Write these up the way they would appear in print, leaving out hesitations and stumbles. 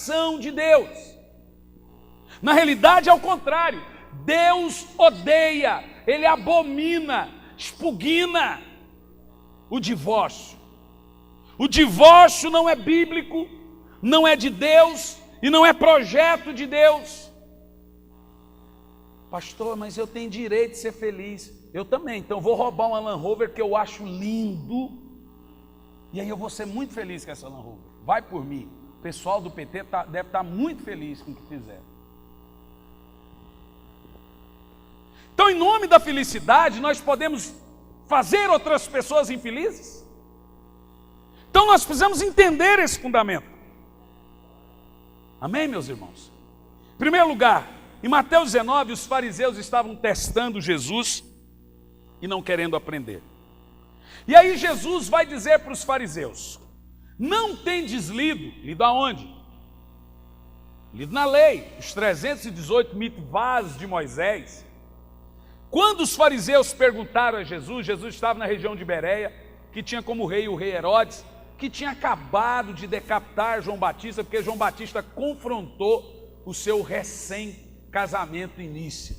coração de Deus. Na realidade é o contrário. Deus odeia, Ele abomina, expugna o divórcio. O divórcio não é bíblico, não é de Deus e não é projeto de Deus. Pastor, mas eu tenho direito de ser feliz. Eu também, então vou roubar uma Land Rover que eu acho lindo. E aí eu vou ser muito feliz com essa Land Rover. Vai por mim. O pessoal do PT deve estar muito feliz com o que fizeram. Então, em nome da felicidade, nós podemos fazer outras pessoas infelizes? Então, nós precisamos entender esse fundamento. Amém, meus irmãos? Em primeiro lugar, em Mateus 19, os fariseus estavam testando Jesus e não querendo aprender. E aí Jesus vai dizer para os fariseus: não tendes lido aonde? Lido na lei, os 318 mitvás de Moisés. Quando os fariseus perguntaram a Jesus, Jesus estava na região de Bereia, que tinha como rei o rei Herodes, que tinha acabado de decapitar João Batista, porque João Batista confrontou o seu recém-casamento início.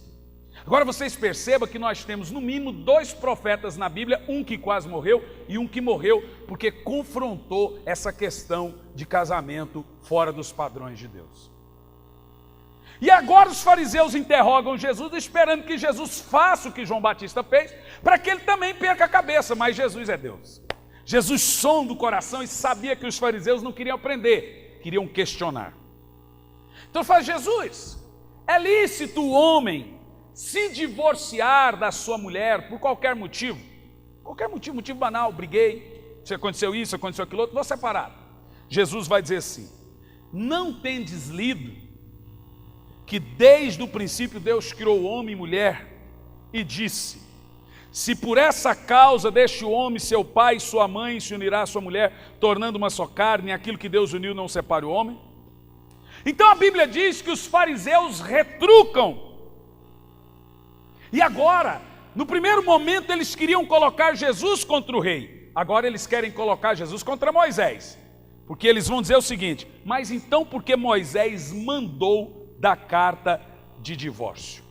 Agora vocês percebam que nós temos no mínimo 2 profetas na Bíblia, um que quase morreu e um que morreu porque confrontou essa questão de casamento fora dos padrões de Deus. E agora os fariseus interrogam Jesus, esperando que Jesus faça o que João Batista fez, para que ele também perca a cabeça, mas Jesus é Deus. Jesus sonda o coração e sabia que os fariseus não queriam aprender, queriam questionar. Então fala: Jesus, é lícito o homem se divorciar da sua mulher por qualquer motivo? Qualquer motivo, motivo banal, briguei, se aconteceu isso, aconteceu aquilo outro, vou separar. Jesus vai dizer assim: não tendes lido que desde o princípio Deus criou homem e mulher e disse: se por essa causa deixe o homem seu pai e sua mãe se unirá à sua mulher, tornando uma só carne, aquilo que Deus uniu não separe o homem? Então a Bíblia diz que os fariseus retrucam. E agora, no primeiro momento eles queriam colocar Jesus contra o rei, agora eles querem colocar Jesus contra Moisés, porque eles vão dizer o seguinte: mas então por que Moisés mandou da carta de divórcio?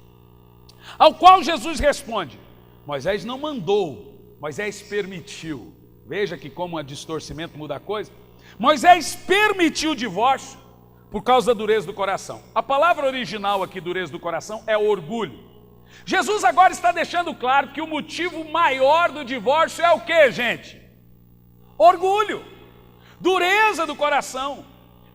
Ao qual Jesus responde: Moisés não mandou, Moisés permitiu. Veja que como um distorcimento muda a coisa. Moisés permitiu o divórcio por causa da dureza do coração. A palavra original aqui, dureza do coração, é orgulho. Jesus agora está deixando claro que o motivo maior do divórcio é o que, gente? Orgulho, dureza do coração.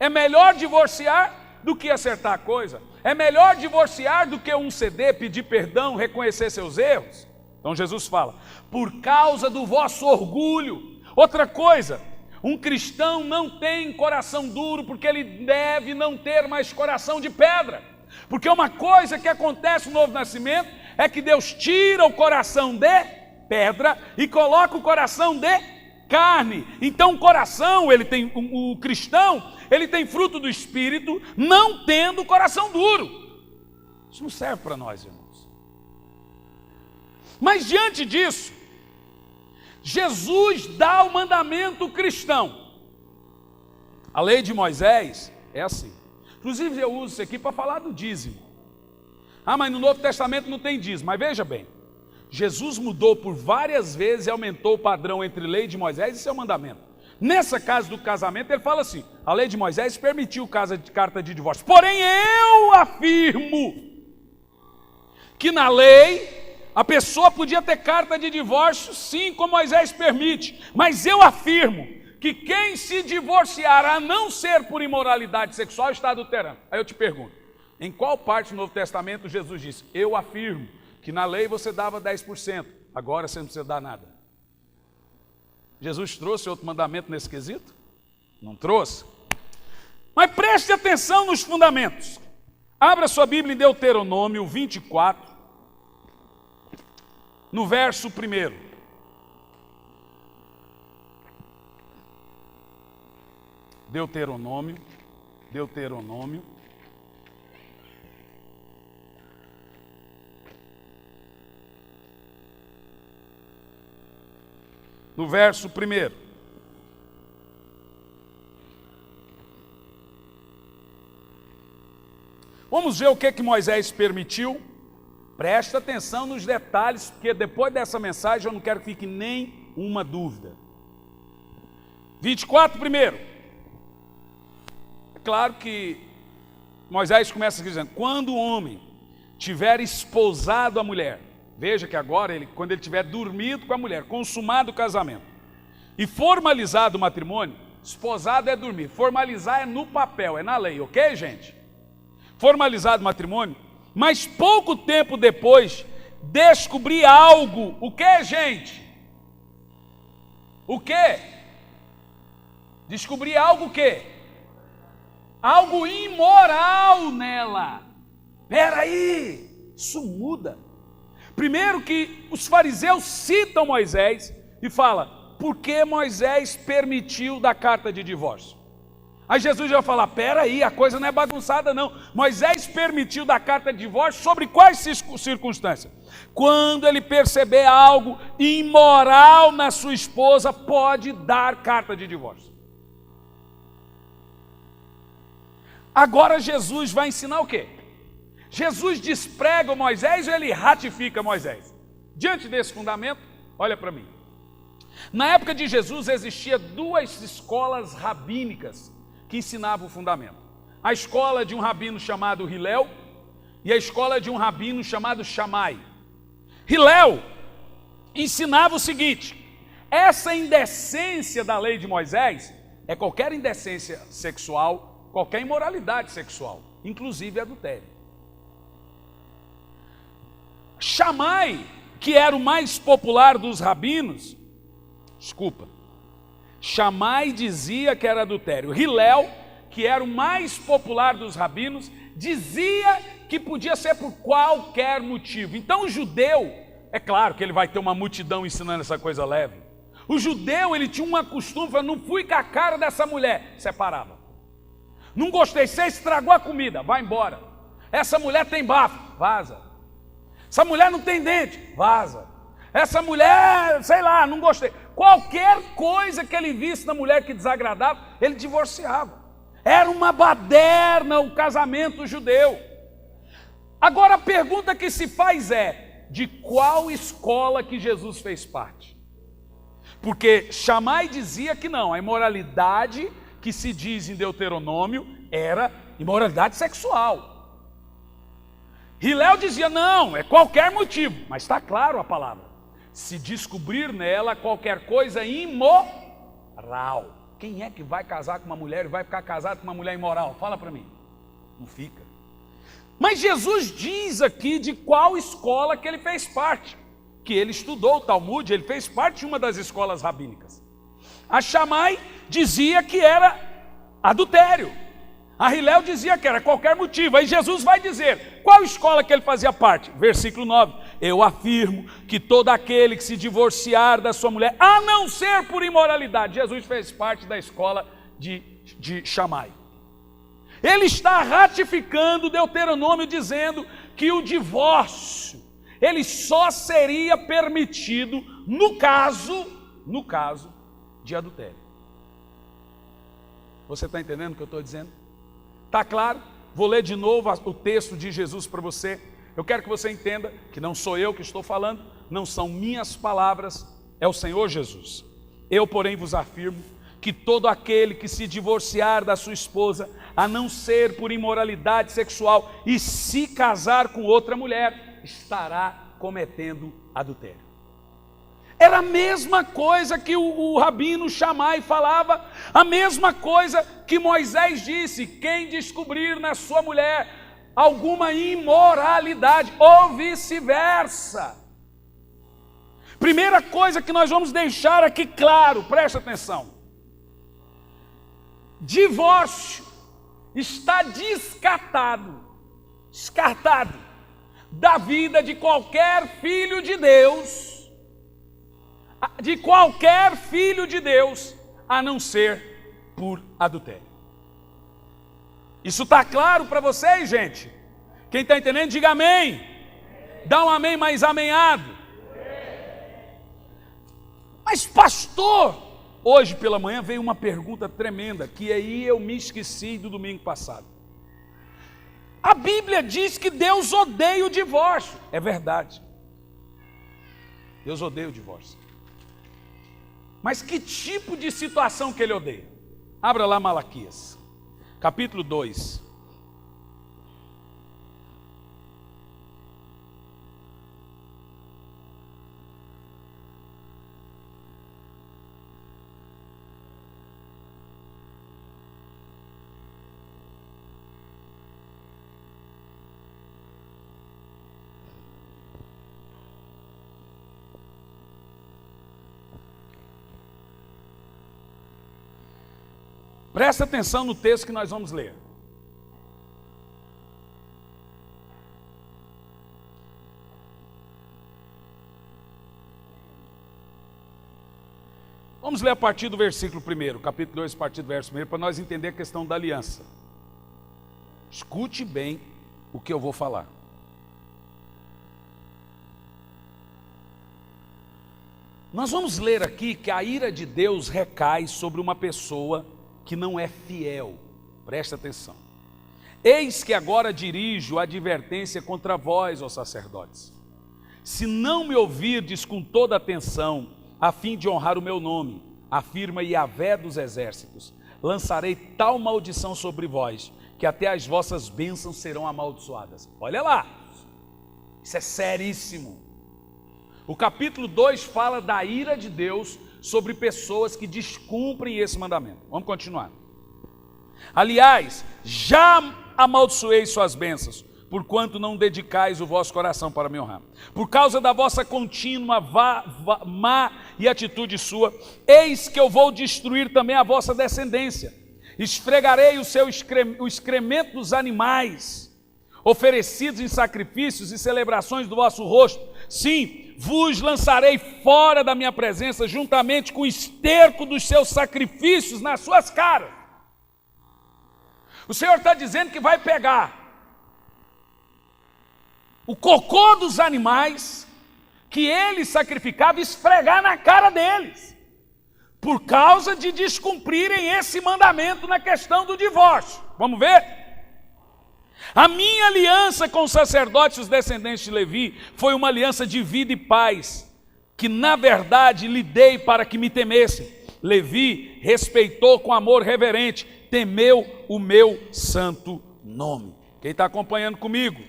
É melhor divorciar do que acertar a coisa. É melhor divorciar do que um ceder, pedir perdão, reconhecer seus erros. Então Jesus fala: por causa do vosso orgulho. Outra coisa, um cristão não tem coração duro porque ele deve não ter mais coração de pedra. Porque uma coisa que acontece no novo nascimento é que Deus tira o coração de pedra e coloca o coração de carne. Então o coração, o cristão, ele tem fruto do Espírito, não tendo coração duro. Isso não serve para nós, irmãos. Mas diante disso, Jesus dá o mandamento cristão. A lei de Moisés é assim. Inclusive eu uso isso aqui para falar do dízimo. Ah, mas no Novo Testamento não tem dízimo. Mas veja bem, Jesus mudou por várias vezes e aumentou o padrão entre lei de Moisés e seu mandamento. Nessa casa do casamento ele fala assim: a lei de Moisés permitiu carta de divórcio. Porém eu afirmo que na lei a pessoa podia ter carta de divórcio, sim, como Moisés permite. Mas eu afirmo que quem se divorciar, a não ser por imoralidade sexual, está adulterando. Aí eu te pergunto, em qual parte do Novo Testamento Jesus disse: eu afirmo que na lei você dava 10%, agora você não precisa dar nada? Jesus trouxe outro mandamento nesse quesito? Não trouxe. Mas preste atenção nos fundamentos. Abra sua Bíblia em Deuteronômio 24, no verso 1. Deuteronômio. No verso 1. Vamos ver o que Moisés permitiu. Presta atenção nos detalhes, porque depois dessa mensagem eu não quero que fique nem uma dúvida. 24 primeiro. É claro que Moisés começa dizendo, quando o homem tiver esposado a mulher, veja que agora, quando ele tiver dormido com a mulher, consumado o casamento, e formalizado o matrimônio, esposado é dormir, formalizar é no papel, é na lei, ok, gente? Formalizado o matrimônio, mas pouco tempo depois, descobrir algo, o que, gente? O que? Descobrir algo o quê? Algo imoral nela. Peraí, isso muda. Primeiro que os fariseus citam Moisés e fala, por que Moisés permitiu da carta de divórcio? Aí Jesus já vai falar, peraí, a coisa não é bagunçada não. Moisés permitiu da carta de divórcio sobre quais circunstâncias? Quando ele perceber algo imoral na sua esposa, pode dar carta de divórcio. Agora Jesus vai ensinar o quê? Jesus desprega Moisés ou ele ratifica Moisés? Diante desse fundamento, olha para mim. Na época de Jesus existia duas escolas rabínicas que ensinavam o fundamento. A escola de um rabino chamado Hilel e a escola de um rabino chamado Shammai. Hilel ensinava o seguinte, essa indecência da lei de Moisés é qualquer indecência sexual, qualquer imoralidade sexual, inclusive adultério. Shammai, que era o mais popular dos rabinos, Shammai dizia que era adultério. Hilel, que era o mais popular dos rabinos, dizia que podia ser por qualquer motivo. Então o judeu, é claro que ele vai ter uma multidão ensinando essa coisa leve. O judeu, ele tinha uma costume, não fui com a cara dessa mulher, separava. Não gostei, você estragou a comida, vai embora. Essa mulher tem bafo, vaza. Essa mulher não tem dente, vaza. Essa mulher, sei lá, não gostei. Qualquer coisa que ele visse na mulher que desagradava, ele divorciava. Era uma baderna o casamento judeu. Agora a pergunta que se faz é, de qual escola que Jesus fez parte? Porque Shammai dizia que não, a imoralidade que se diz em Deuteronômio era imoralidade sexual. Hilel dizia, não, é qualquer motivo, mas está claro a palavra. Se descobrir nela qualquer coisa imoral. Quem é que vai casar com uma mulher e vai ficar casado com uma mulher imoral? Fala para mim. Não fica. Mas Jesus diz aqui de qual escola que ele fez parte. Que ele estudou o Talmud, ele fez parte de uma das escolas rabínicas. A Shammai dizia que era adultério. A Hilel dizia que era qualquer motivo. Aí Jesus vai dizer qual escola que ele fazia parte. Versículo 9. Eu afirmo que todo aquele que se divorciar da sua mulher, a não ser por imoralidade. Jesus fez parte da escola de Shammai. Ele está ratificando Deuteronômio dizendo que o divórcio, ele só seria permitido no caso de adultério. Você está entendendo o que eu estou dizendo? Está claro? Vou ler de novo o texto de Jesus para você. Eu quero que você entenda que não sou eu que estou falando, não são minhas palavras, é o Senhor Jesus. Eu, porém, vos afirmo que todo aquele que se divorciar da sua esposa, a não ser por imoralidade sexual, e se casar com outra mulher, estará cometendo adultério. Era a mesma coisa que o rabino Shammai falava, a mesma coisa que Moisés disse, quem descobrir na sua mulher alguma imoralidade, ou vice-versa. Primeira coisa que nós vamos deixar aqui claro, presta atenção. Divórcio está descartado da vida de qualquer filho de Deus, a não ser por adultério. Isso está claro para vocês, gente? Quem está entendendo, diga amém. Dá um amém mais amenhado. Mas pastor, hoje pela manhã veio uma pergunta tremenda, que aí eu me esqueci do domingo passado. A Bíblia diz que Deus odeia o divórcio. É verdade. Deus odeia o divórcio. Mas que tipo de situação que ele odeia? Abra lá Malaquias, capítulo 2. Presta atenção no texto que nós vamos ler. Vamos ler a partir do versículo 1, capítulo 2, a partir do verso 1, para nós entender a questão da aliança. Escute bem o que eu vou falar. Nós vamos ler aqui que a ira de Deus recai sobre uma pessoa que não é fiel. Presta atenção. Eis que agora dirijo a advertência contra vós, ó sacerdotes. Se não me ouvirdes com toda atenção, a fim de honrar o meu nome, afirma Yahvé dos exércitos, lançarei tal maldição sobre vós, que até as vossas bênçãos serão amaldiçoadas. Olha lá, isso é seríssimo. O capítulo 2 fala da ira de Deus sobre pessoas que descumprem esse mandamento. Vamos continuar. Aliás, já amaldiçoei suas bênçãos, porquanto não dedicais o vosso coração para me honrar. Por causa da vossa contínua má e atitude sua, eis que eu vou destruir também a vossa descendência. Esfregarei o excremento dos animais, oferecidos em sacrifícios e celebrações do vosso rosto. Sim, vos lançarei fora da minha presença, juntamente com o esterco dos seus sacrifícios nas suas caras. O Senhor está dizendo que vai pegar o cocô dos animais que ele sacrificava e esfregar na cara deles, por causa de descumprirem esse mandamento na questão do divórcio. Vamos ver? A minha aliança com os sacerdotes e os descendentes de Levi foi uma aliança de vida e paz, que na verdade lhe dei para que me temessem. Levi respeitou com amor reverente, temeu o meu santo nome. Quem está acompanhando comigo?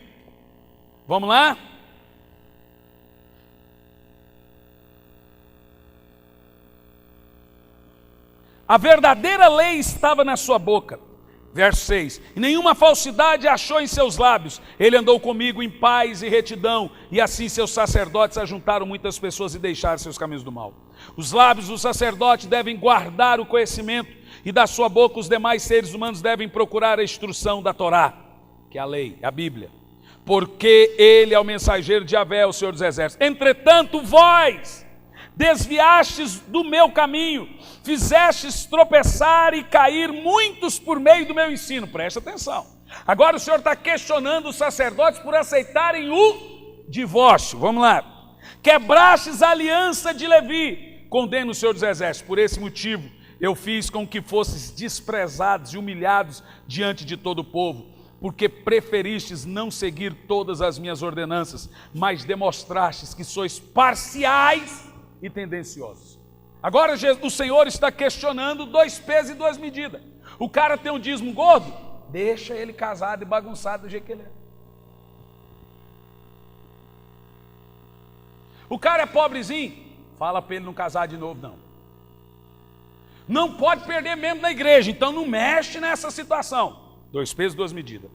Vamos lá? A verdadeira lei estava na sua boca. Verso 6, e nenhuma falsidade achou em seus lábios. Ele andou comigo em paz e retidão, e assim seus sacerdotes ajuntaram muitas pessoas e deixaram seus caminhos do mal. Os lábios do sacerdote devem guardar o conhecimento, e da sua boca os demais seres humanos devem procurar a instrução da Torá, que é a lei, a Bíblia. Porque ele é o mensageiro de Yahvé, o Senhor dos exércitos. Entretanto, vós desviastes do meu caminho, fizestes tropeçar e cair muitos por meio do meu ensino. Presta atenção. Agora o Senhor está questionando os sacerdotes por aceitarem o divórcio. Vamos lá. Quebrastes a aliança de Levi, condena o Senhor dos exércitos. Por esse motivo eu fiz com que fosses desprezados e humilhados diante de todo o povo, porque preferistes não seguir todas as minhas ordenanças, mas demonstrastes que sois parciais e tendenciosos. Agora o Senhor está questionando 2 pesos e 2 medidas. O cara tem um dízimo gordo, deixa ele casado e bagunçado do jeito que ele é. O cara é pobrezinho, fala para ele não casar de novo não. Não pode perder membro da igreja, então não mexe nessa situação. 2 pesos, 2 medidas.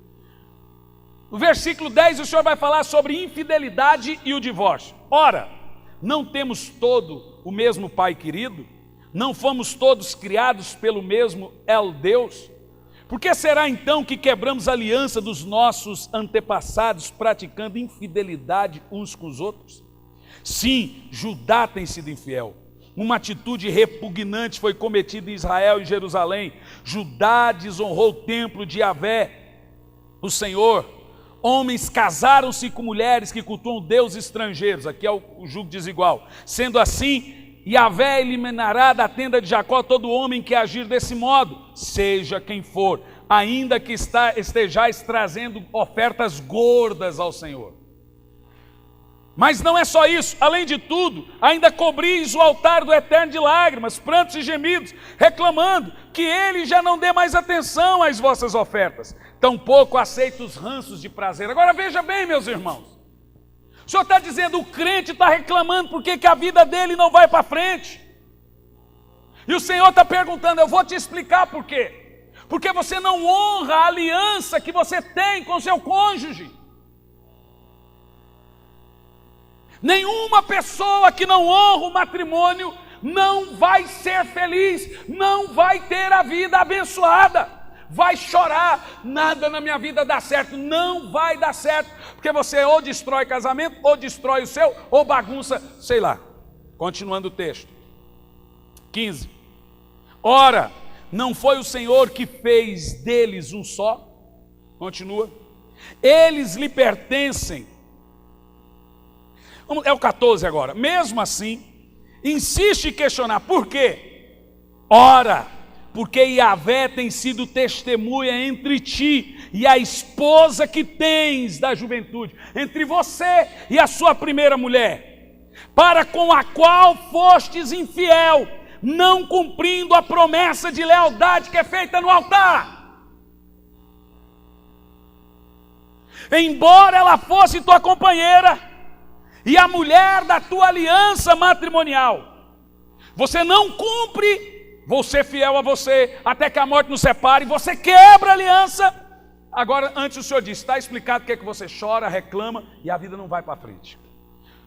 No versículo 10 o Senhor vai falar sobre infidelidade e o divórcio. Ora, não temos todo o mesmo Pai querido? Não fomos todos criados pelo mesmo El Deus? Por que será então que quebramos a aliança dos nossos antepassados, praticando infidelidade uns com os outros? Sim, Judá tem sido infiel. Uma atitude repugnante foi cometida em Israel e Jerusalém. Judá desonrou o templo de Yahvé, o Senhor. Homens casaram-se com mulheres que cultuam deuses estrangeiros. Aqui é o julgo desigual. Sendo assim, Yahvé eliminará da tenda de Jacó todo homem que agir desse modo, seja quem for. ainda que estejais trazendo ofertas gordas ao Senhor. Mas não é só isso, além de tudo, ainda cobris o altar do Eterno de lágrimas, prantos e gemidos, reclamando que Ele já não dê mais atenção às vossas ofertas, tampouco aceita os ranços de prazer. Agora veja bem, meus irmãos, o Senhor está dizendo, o crente está reclamando porque que a vida dele não vai para frente. E o Senhor está perguntando, eu vou te explicar por quê. Porque você não honra a aliança que você tem com seu cônjuge. Nenhuma pessoa que não honra o matrimônio não vai ser feliz, não vai ter a vida abençoada. Vai chorar, nada na minha vida dá certo, não vai dar certo, porque você ou destrói casamento, ou destrói o seu, ou bagunça, sei lá. Continuando o texto. 15. Ora, não foi o Senhor que fez deles um só? Continua. Eles lhe pertencem. É o 14 agora. Mesmo assim, insiste em questionar. Por quê? Ora, porque Yahvé tem sido testemunha entre ti e a esposa que tens da juventude, entre você e a sua primeira mulher, para com a qual fostes infiel, não cumprindo a promessa de lealdade que é feita no altar. Embora ela fosse tua companheira e a mulher da tua aliança matrimonial, você não cumpre, vou ser fiel a você até que a morte nos separe, você quebra a aliança. Agora, antes o Senhor disse, está explicado porque é que você chora, reclama e a vida não vai para frente.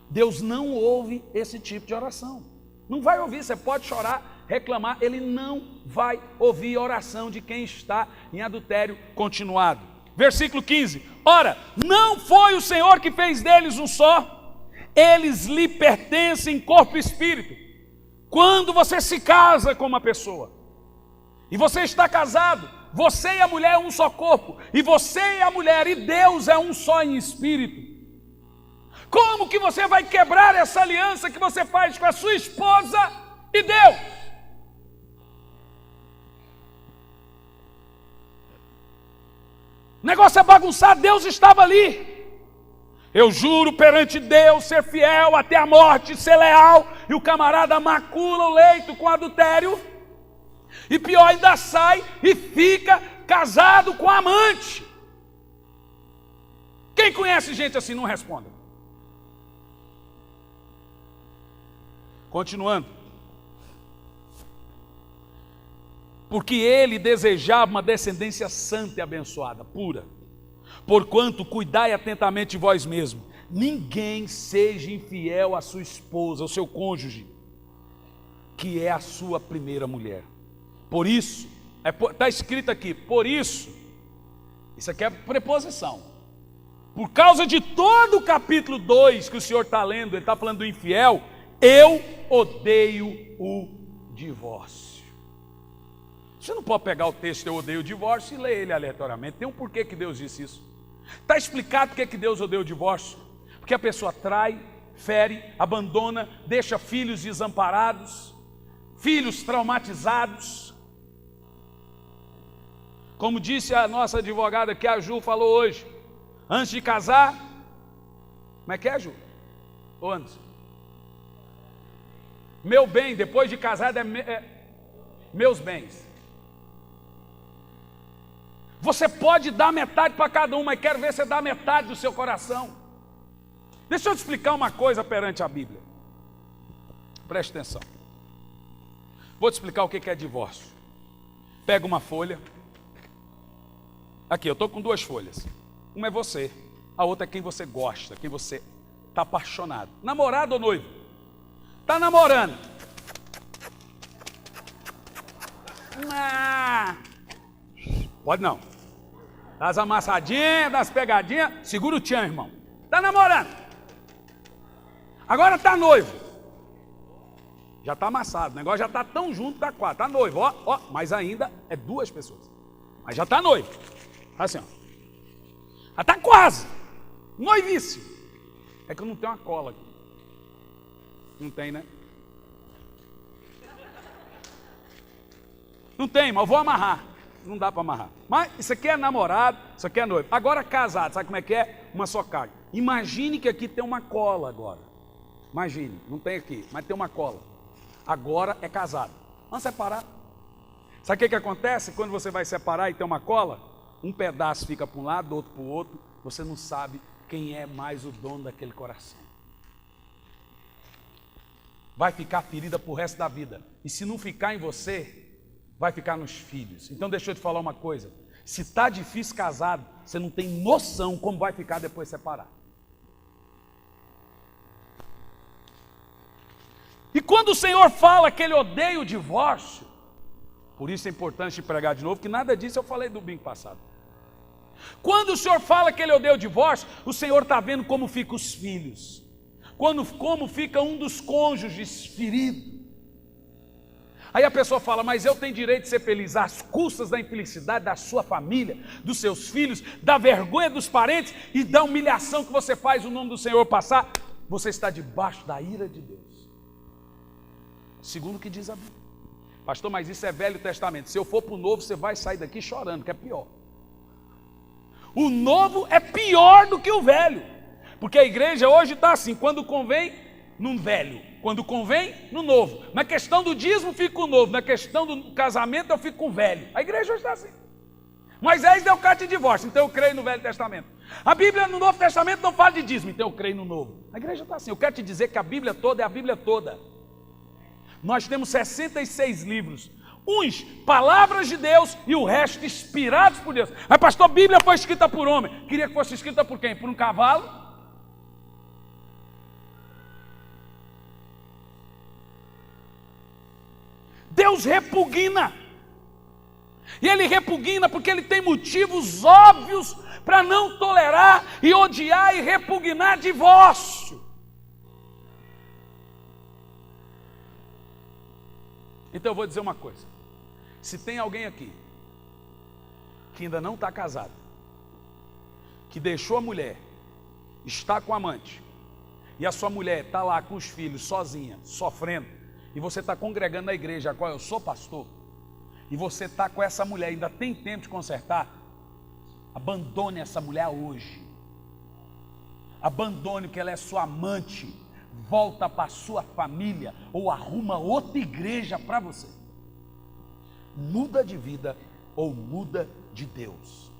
Deus não ouve esse tipo de oração. Não vai ouvir, você pode chorar, reclamar, Ele não vai ouvir a oração de quem está em adultério continuado. Versículo 15. Ora, não foi o Senhor que fez deles um só? Eles lhe pertencem corpo e espírito. Quando você se casa com uma pessoa, e você está casado, você e a mulher é um só corpo, e você e a mulher e Deus é um só em espírito. Como que você vai quebrar essa aliança que você faz com a sua esposa e Deus? O negócio é bagunçado, Deus estava ali. Eu juro perante Deus ser fiel até a morte, ser leal, e o camarada macula o leito com adultério, e pior ainda sai e fica casado com a amante. Quem conhece gente assim, não responda. Continuando. Porque ele desejava uma descendência santa e abençoada, pura. Porquanto cuidai atentamente de vós mesmos, ninguém seja infiel à sua esposa, ao seu cônjuge, que é a sua primeira mulher. Por isso, está escrito aqui, por isso aqui é preposição. Por causa de todo o capítulo 2 que o Senhor está lendo, ele está falando do infiel, eu odeio o divórcio. Você não pode pegar o texto eu odeio o divórcio e ler ele aleatoriamente. Tem um porquê que Deus disse isso. Está explicado porque que Deus odeia o divórcio. Porque a pessoa trai, fere, abandona, deixa filhos desamparados, filhos traumatizados. Como disse a nossa advogada que a Ju falou hoje, antes de casar, como é que é, Ju? Ou antes? Meu bem, depois de casado meus bens. Você pode dar metade para cada um, mas quero ver você dar metade do seu coração. Deixa eu te explicar uma coisa perante a Bíblia. Preste atenção. Vou te explicar o que é divórcio. Pega uma folha. Aqui, eu estou com 2 folhas. Uma é você, a outra é quem você gosta, quem você está apaixonado. Namorado ou noivo? Está namorando. Pode não. Das amassadinhas, das pegadinhas, segura o tchan, irmão. Está namorando. Agora está noivo. Já está amassado, o negócio já está tão junto, está 4. Está noivo, ó, mas ainda é 2 pessoas. Mas já está noivo. Assim, ó. Já está quase. Noivíssimo. É que eu não tenho uma cola aqui. Não tem, né? Não tem, mas eu vou amarrar. não dá para amarrar. Mas isso aqui é namorado, isso aqui é noivo. Agora casado, sabe como é que é? Uma só carne. Imagine que aqui tem uma cola agora. Imagine, não tem aqui, mas tem uma cola. Agora é casado. Vamos separar. Sabe o que acontece? Quando você vai separar e tem uma cola, um pedaço fica para um lado, outro para o outro, você não sabe quem é mais o dono daquele coração. Vai ficar ferida para o resto da vida. E se não ficar em você, vai ficar nos filhos. Então deixa eu te falar uma coisa. Se está difícil casado, você não tem noção como vai ficar depois separado. E quando o Senhor fala que Ele odeia o divórcio, por isso é importante pregar de novo, que nada disso eu falei do domingo passado. Quando o Senhor fala que Ele odeia o divórcio, o Senhor está vendo como ficam os filhos. Como fica um dos cônjuges ferido. Aí a pessoa fala, mas eu tenho direito de ser feliz às custas da infelicidade da sua família, dos seus filhos, da vergonha dos parentes e da humilhação que você faz o nome do Senhor passar. Você está debaixo da ira de Deus. Segundo o que diz a Bíblia. Pastor, mas isso é Velho Testamento. Se eu for para o Novo, você vai sair daqui chorando, que é pior. O Novo é pior do que o Velho. Porque a igreja hoje está assim, quando convém, no Velho. Quando convém, no Novo. Na questão do dízimo, fico com o Novo. Na questão do casamento, eu fico com o Velho. A igreja hoje está assim. Moisés deu carta de divórcio, então eu creio no Velho Testamento. A Bíblia no Novo Testamento não fala de dízimo, então eu creio no Novo. A igreja está assim. Eu quero te dizer que a Bíblia toda é a Bíblia toda. Nós temos 66 livros. Uns, palavras de Deus, e o resto inspirados por Deus. Mas pastor, a Bíblia foi escrita por homem. Queria que fosse escrita por quem? Por um cavalo? Deus repugna. E Ele repugna porque Ele tem motivos óbvios para não tolerar e odiar e repugnar divórcio. Então eu vou dizer uma coisa. Se tem alguém aqui que ainda não está casado, que deixou a mulher, está com a amante, e a sua mulher está lá com os filhos, sozinha, sofrendo, e você está congregando na igreja a qual eu sou pastor, e você está com essa mulher, ainda tem tempo de consertar, abandone essa mulher hoje. Abandone, que ela é sua amante. Volta para a sua família ou arruma outra igreja para você. Muda de vida ou muda de Deus.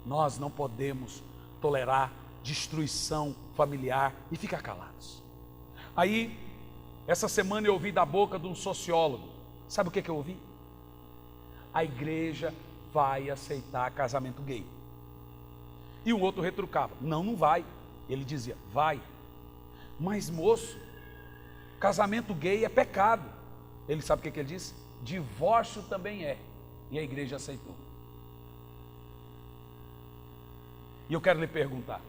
Nós não podemos tolerar destruição familiar e ficar calados. Aí, essa semana eu ouvi da boca de um sociólogo. Sabe o que eu ouvi? A igreja vai aceitar casamento gay. E um outro retrucava, não vai. Ele dizia, vai. Mas moço, casamento gay é pecado. Ele sabe o que ele disse? Divórcio também é. E a igreja aceitou. E eu quero lhe perguntar,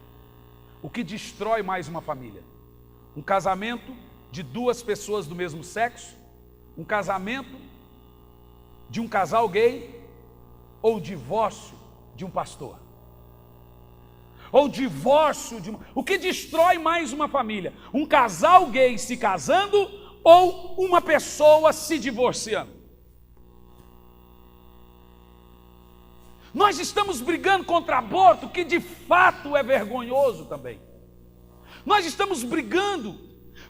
o que destrói mais uma família? Um casamento de duas pessoas do mesmo sexo? Um casamento de um casal gay? Ou o divórcio de um pastor? Ou divórcio de uma... O que destrói mais uma família? Um casal gay se casando ou uma pessoa se divorciando? Nós estamos brigando contra aborto, que de fato é vergonhoso também. Nós estamos brigando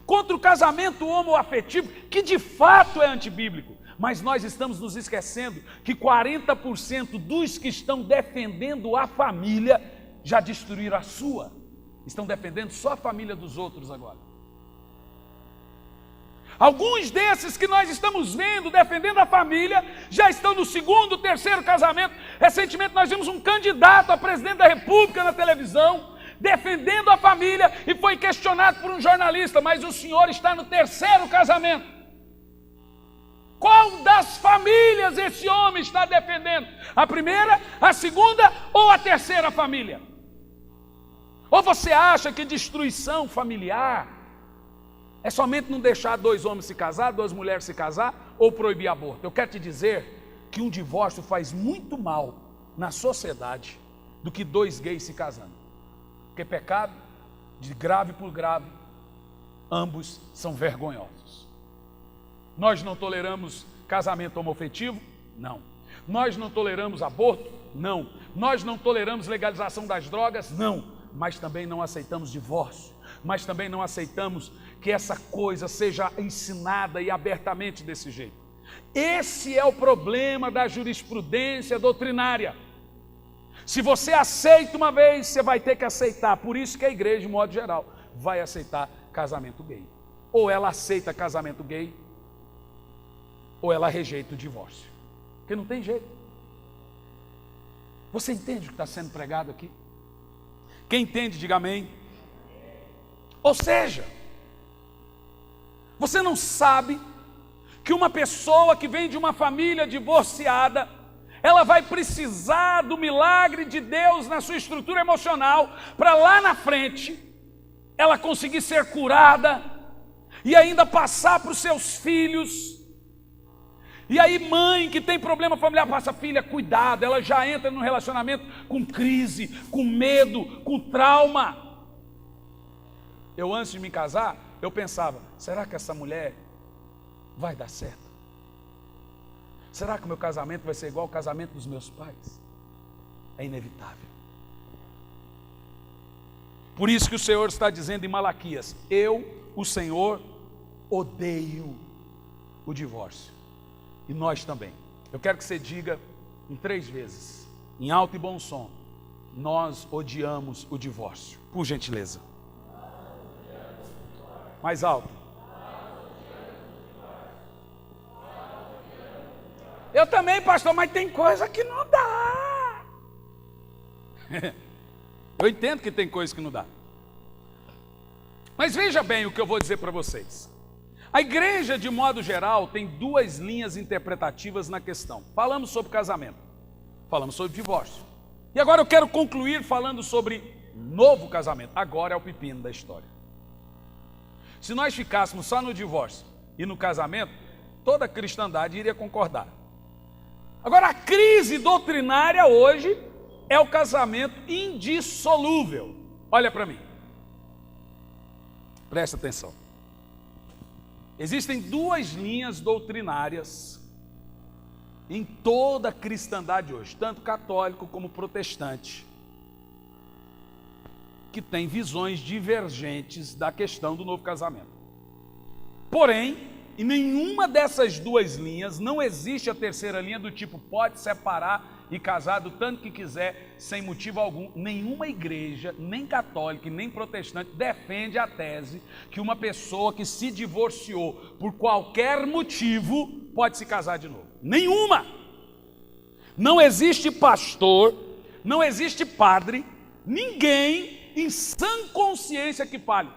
contra o casamento homoafetivo, que de fato é antibíblico. Mas nós estamos nos esquecendo que 40% dos que estão defendendo a família já destruíram a sua. Estão defendendo só a família dos outros agora. Alguns desses que nós estamos vendo defendendo a família já estão no segundo, terceiro casamento. Recentemente nós vimos um candidato a presidente da República na televisão defendendo a família e foi questionado por um jornalista, mas o senhor está no terceiro casamento. Qual das famílias esse homem está defendendo? A primeira, a segunda ou a terceira família? Ou você acha que destruição familiar é somente não deixar dois homens se casar, duas mulheres se casar ou proibir aborto? Eu quero te dizer que um divórcio faz muito mal na sociedade do que dois gays se casando. Porque pecado, de grave por grave, ambos são vergonhosos. Nós não toleramos casamento homoafetivo? Não. Nós não toleramos aborto? Não. Nós não toleramos legalização das drogas? Não. Mas também não aceitamos divórcio. Mas também não aceitamos que essa coisa seja ensinada e abertamente desse jeito. Esse é o problema da jurisprudência doutrinária. Se você aceita uma vez, você vai ter que aceitar. Por isso que a igreja, de modo geral, vai aceitar casamento gay. Ou ela aceita casamento gay, ou ela rejeita o divórcio. Porque não tem jeito. Você entende o que está sendo pregado aqui? Quem entende, diga amém. Ou seja, você não sabe que uma pessoa que vem de uma família divorciada, ela vai precisar do milagre de Deus na sua estrutura emocional, para lá na frente, ela conseguir ser curada, e ainda passar para os seus filhos. E aí mãe que tem problema familiar passa, filha, cuidado, ela já entra num relacionamento com crise, com medo, com trauma. Eu antes de me casar, eu pensava, será que essa mulher vai dar certo? Será que o meu casamento vai ser igual ao casamento dos meus pais? É inevitável. Por isso que o Senhor está dizendo em Malaquias, eu, o Senhor, odeio o divórcio. E nós também. Eu quero que você diga em 3 vezes, em alto e bom som, nós odiamos o divórcio. Por gentileza. Mais alto. Eu também, pastor, mas tem coisa que não dá. Eu entendo que tem coisa que não dá. Mas veja bem o que eu vou dizer para vocês. A igreja, de modo geral, tem 2 linhas interpretativas na questão. Falamos sobre casamento, falamos sobre divórcio. E agora eu quero concluir falando sobre novo casamento. Agora é o pepino da história. Se nós ficássemos só no divórcio e no casamento, toda a cristandade iria concordar. Agora, a crise doutrinária hoje é o casamento indissolúvel. Olha para mim. Presta atenção. Existem 2 linhas doutrinárias em toda a cristandade hoje, tanto católico como protestante, que tem visões divergentes da questão do novo casamento. Porém, em nenhuma dessas 2 linhas não existe a terceira linha do tipo pode separar e casar do tanto que quiser, sem motivo algum. Nenhuma igreja, nem católica e nem protestante, defende a tese que uma pessoa que se divorciou por qualquer motivo pode se casar de novo. Nenhuma! Não existe pastor, não existe padre, ninguém em sã consciência que fale.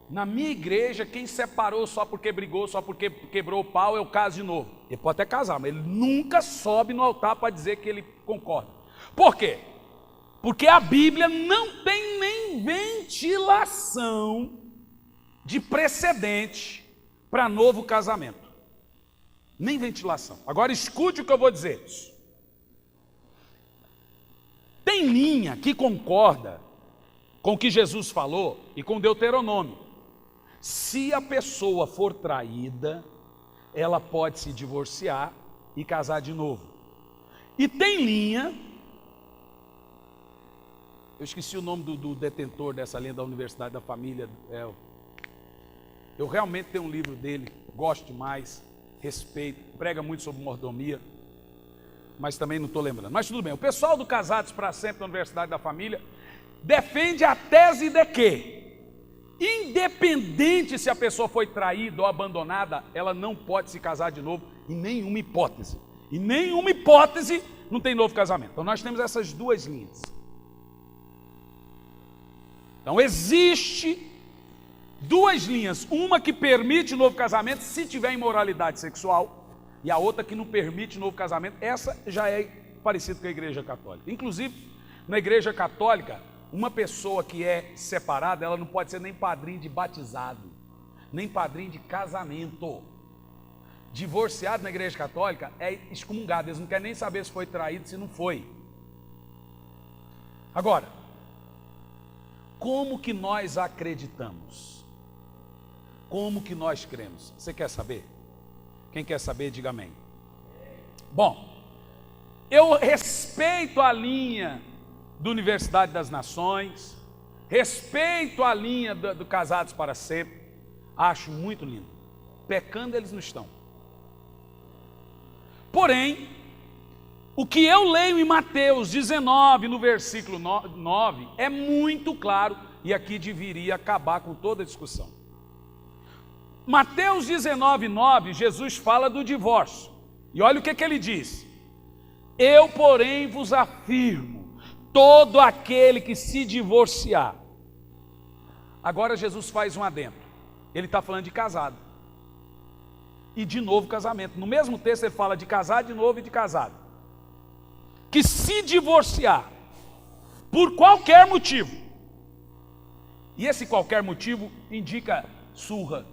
Na minha igreja, quem separou só porque brigou, só porque quebrou o pau, eu caso de novo. Ele pode até casar, mas ele nunca sobe no altar para dizer que ele concorda. Por quê? Porque a Bíblia não tem nem ventilação de precedente para novo casamento. Nem ventilação. Agora escute o que eu vou dizer. Tem linha que concorda com o que Jesus falou e com Deuteronômio. Se a pessoa for traída, ela pode se divorciar e casar de novo. E tem linha, eu esqueci o nome do detentor dessa linha da Universidade da Família. Eu realmente tenho um livro dele, gosto demais, respeito, prega muito sobre mordomia, mas também não estou lembrando. Mas tudo bem, o pessoal do Casados para Sempre da Universidade da Família defende a tese de que, independente se a pessoa foi traída ou abandonada, ela não pode se casar de novo em nenhuma hipótese. Em nenhuma hipótese não tem novo casamento. Então nós temos essas 2 linhas. Então existe 2 linhas, uma que permite novo casamento se tiver imoralidade sexual, e a outra que não permite novo casamento. Essa já é parecida com a igreja católica. Inclusive, na igreja católica, uma pessoa que é separada, ela não pode ser nem padrinho de batizado, nem padrinho de casamento. Divorciado na igreja católica é excomungado, eles não querem nem saber se foi traído, se não foi. Agora, como que nós acreditamos? Como que nós cremos? Você quer saber? Quem quer saber, diga amém. Bom, eu respeito a linha da Universidade das Nações, respeito a linha do Casados para Sempre, acho muito lindo. Pecando eles não estão. Porém, o que eu leio em Mateus 19, no versículo 9, é muito claro, e aqui deveria acabar com toda a discussão. Mateus 19, 9, Jesus fala do divórcio. E olha o que ele diz. Eu, porém, vos afirmo, todo aquele que se divorciar. Agora Jesus faz um adendo. Ele está falando de casado. E de novo casamento. No mesmo texto ele fala de casado de novo e de casado. Que se divorciar, por qualquer motivo. E esse qualquer motivo indica surra,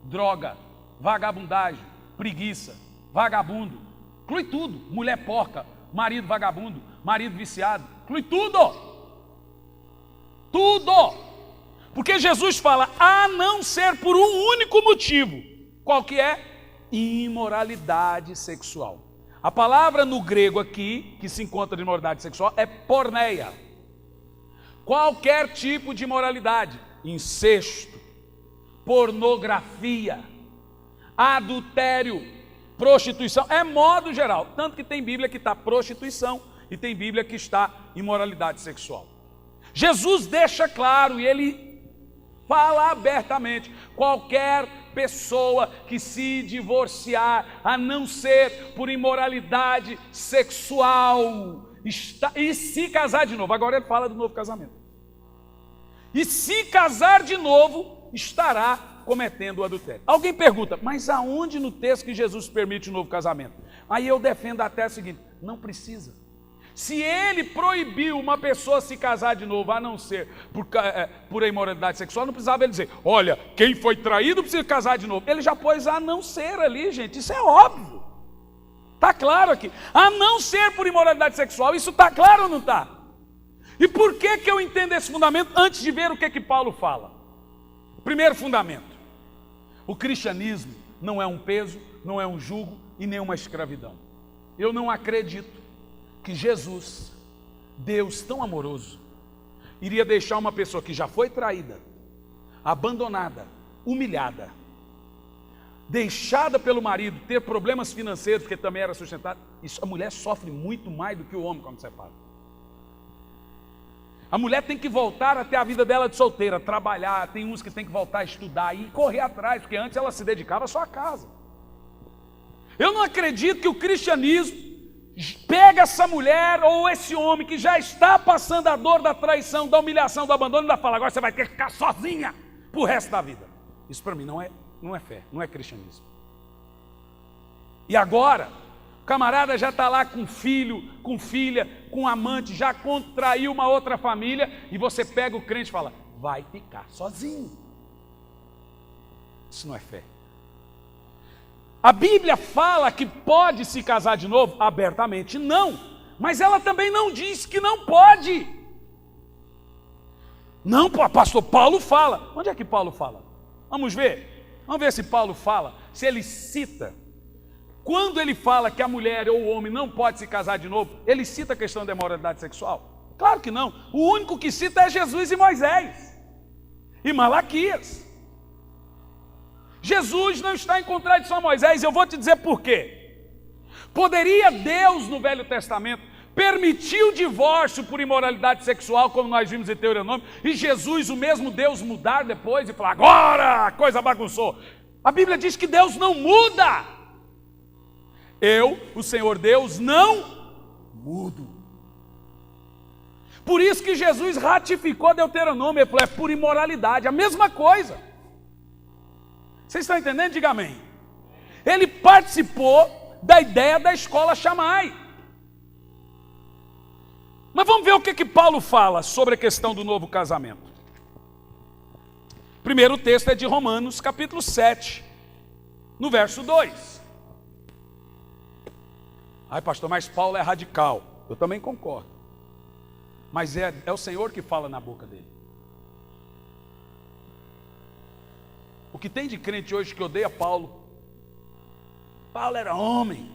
droga, vagabundagem, preguiça, vagabundo, inclui tudo, mulher porca, marido vagabundo, marido viciado, inclui tudo, tudo, porque Jesus fala, a não ser por um único motivo, qual que é? Imoralidade sexual. A palavra no grego aqui, que se encontra de imoralidade sexual, é porneia, qualquer tipo de imoralidade, incesto, pornografia, adultério, prostituição, é modo geral, tanto que tem Bíblia que está prostituição e tem Bíblia que está imoralidade sexual. Jesus deixa claro e ele fala abertamente, qualquer pessoa que se divorciar, a não ser por imoralidade sexual, e se casar de novo, agora ele fala do novo casamento, e se casar de novo, estará cometendo o adultério. Alguém pergunta, mas aonde no texto que Jesus permite o novo casamento? Aí eu defendo até o seguinte, não precisa. Se ele proibiu uma pessoa se casar de novo, a não ser por imoralidade sexual, não precisava ele dizer, olha, quem foi traído precisa casar de novo. Ele já pôs a não ser ali, gente, isso é óbvio. Está claro aqui. A não ser por imoralidade sexual, isso está claro ou não está? E por que eu entendo esse fundamento antes de ver o que Paulo fala? Primeiro fundamento, o cristianismo não é um peso, não é um jugo e nem uma escravidão. Eu não acredito que Jesus, Deus tão amoroso, iria deixar uma pessoa que já foi traída, abandonada, humilhada, deixada pelo marido, ter problemas financeiros, porque também era sustentada. Isso, a mulher sofre muito mais do que o homem quando separa. A mulher tem que voltar a ter a vida dela de solteira, trabalhar, tem uns que tem que voltar a estudar e correr atrás, porque antes ela se dedicava só à casa. Eu não acredito que o cristianismo pega essa mulher ou esse homem que já está passando a dor da traição, da humilhação, do abandono, e ainda fala, agora você vai ter que ficar sozinha para o resto da vida. Isso para mim não é fé, não é cristianismo. E agora, o camarada já está lá com filho, com filha, com amante, já contraiu uma outra família, e você pega o crente e fala, vai ficar sozinho. Isso não é fé. A Bíblia fala que pode se casar de novo? Abertamente não, mas ela também não diz que não pode. Não, pastor Paulo fala. Onde é que Paulo fala? Vamos ver se Paulo fala, se ele cita. Quando ele fala que a mulher ou o homem não pode se casar de novo, ele cita a questão da imoralidade sexual? Claro que não. O único que cita é Jesus e Moisés e Malaquias. Jesus não está em contradição a Moisés, eu vou te dizer por quê. Poderia Deus no Velho Testamento permitir o divórcio por imoralidade sexual, como nós vimos em Deuteronômio, e Jesus, o mesmo Deus, mudar depois e falar, agora a coisa bagunçou? A Bíblia diz que Deus não muda. Eu, o Senhor Deus, não mudo. Por isso que Jesus ratificou Deuteronômio, ele falou, é por imoralidade, a mesma coisa. Vocês estão entendendo? Diga amém. Ele participou da ideia da escola Shammai. Mas vamos ver o que Paulo fala sobre a questão do novo casamento. Primeiro texto é de Romanos, capítulo 7, no verso 2. Ai, pastor, mas Paulo é radical. Eu também concordo. Mas é o Senhor que fala na boca dele. O que tem de crente hoje que odeia Paulo, Paulo era homem,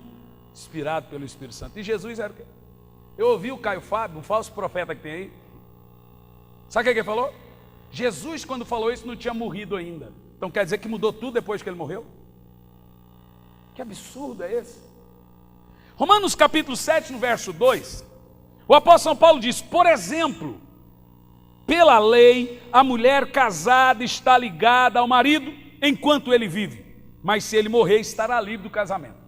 inspirado pelo Espírito Santo. E Jesus era o quê? Eu ouvi o Caio Fábio, um falso profeta que tem aí. Sabe o que ele falou? Jesus, quando falou isso, não tinha morrido ainda. Então quer dizer que mudou tudo depois que ele morreu? Que absurdo é esse? Romanos capítulo 7, no verso 2, o apóstolo São Paulo diz: por exemplo, pela lei, a mulher casada está ligada ao marido enquanto ele vive, mas se ele morrer, estará livre do casamento.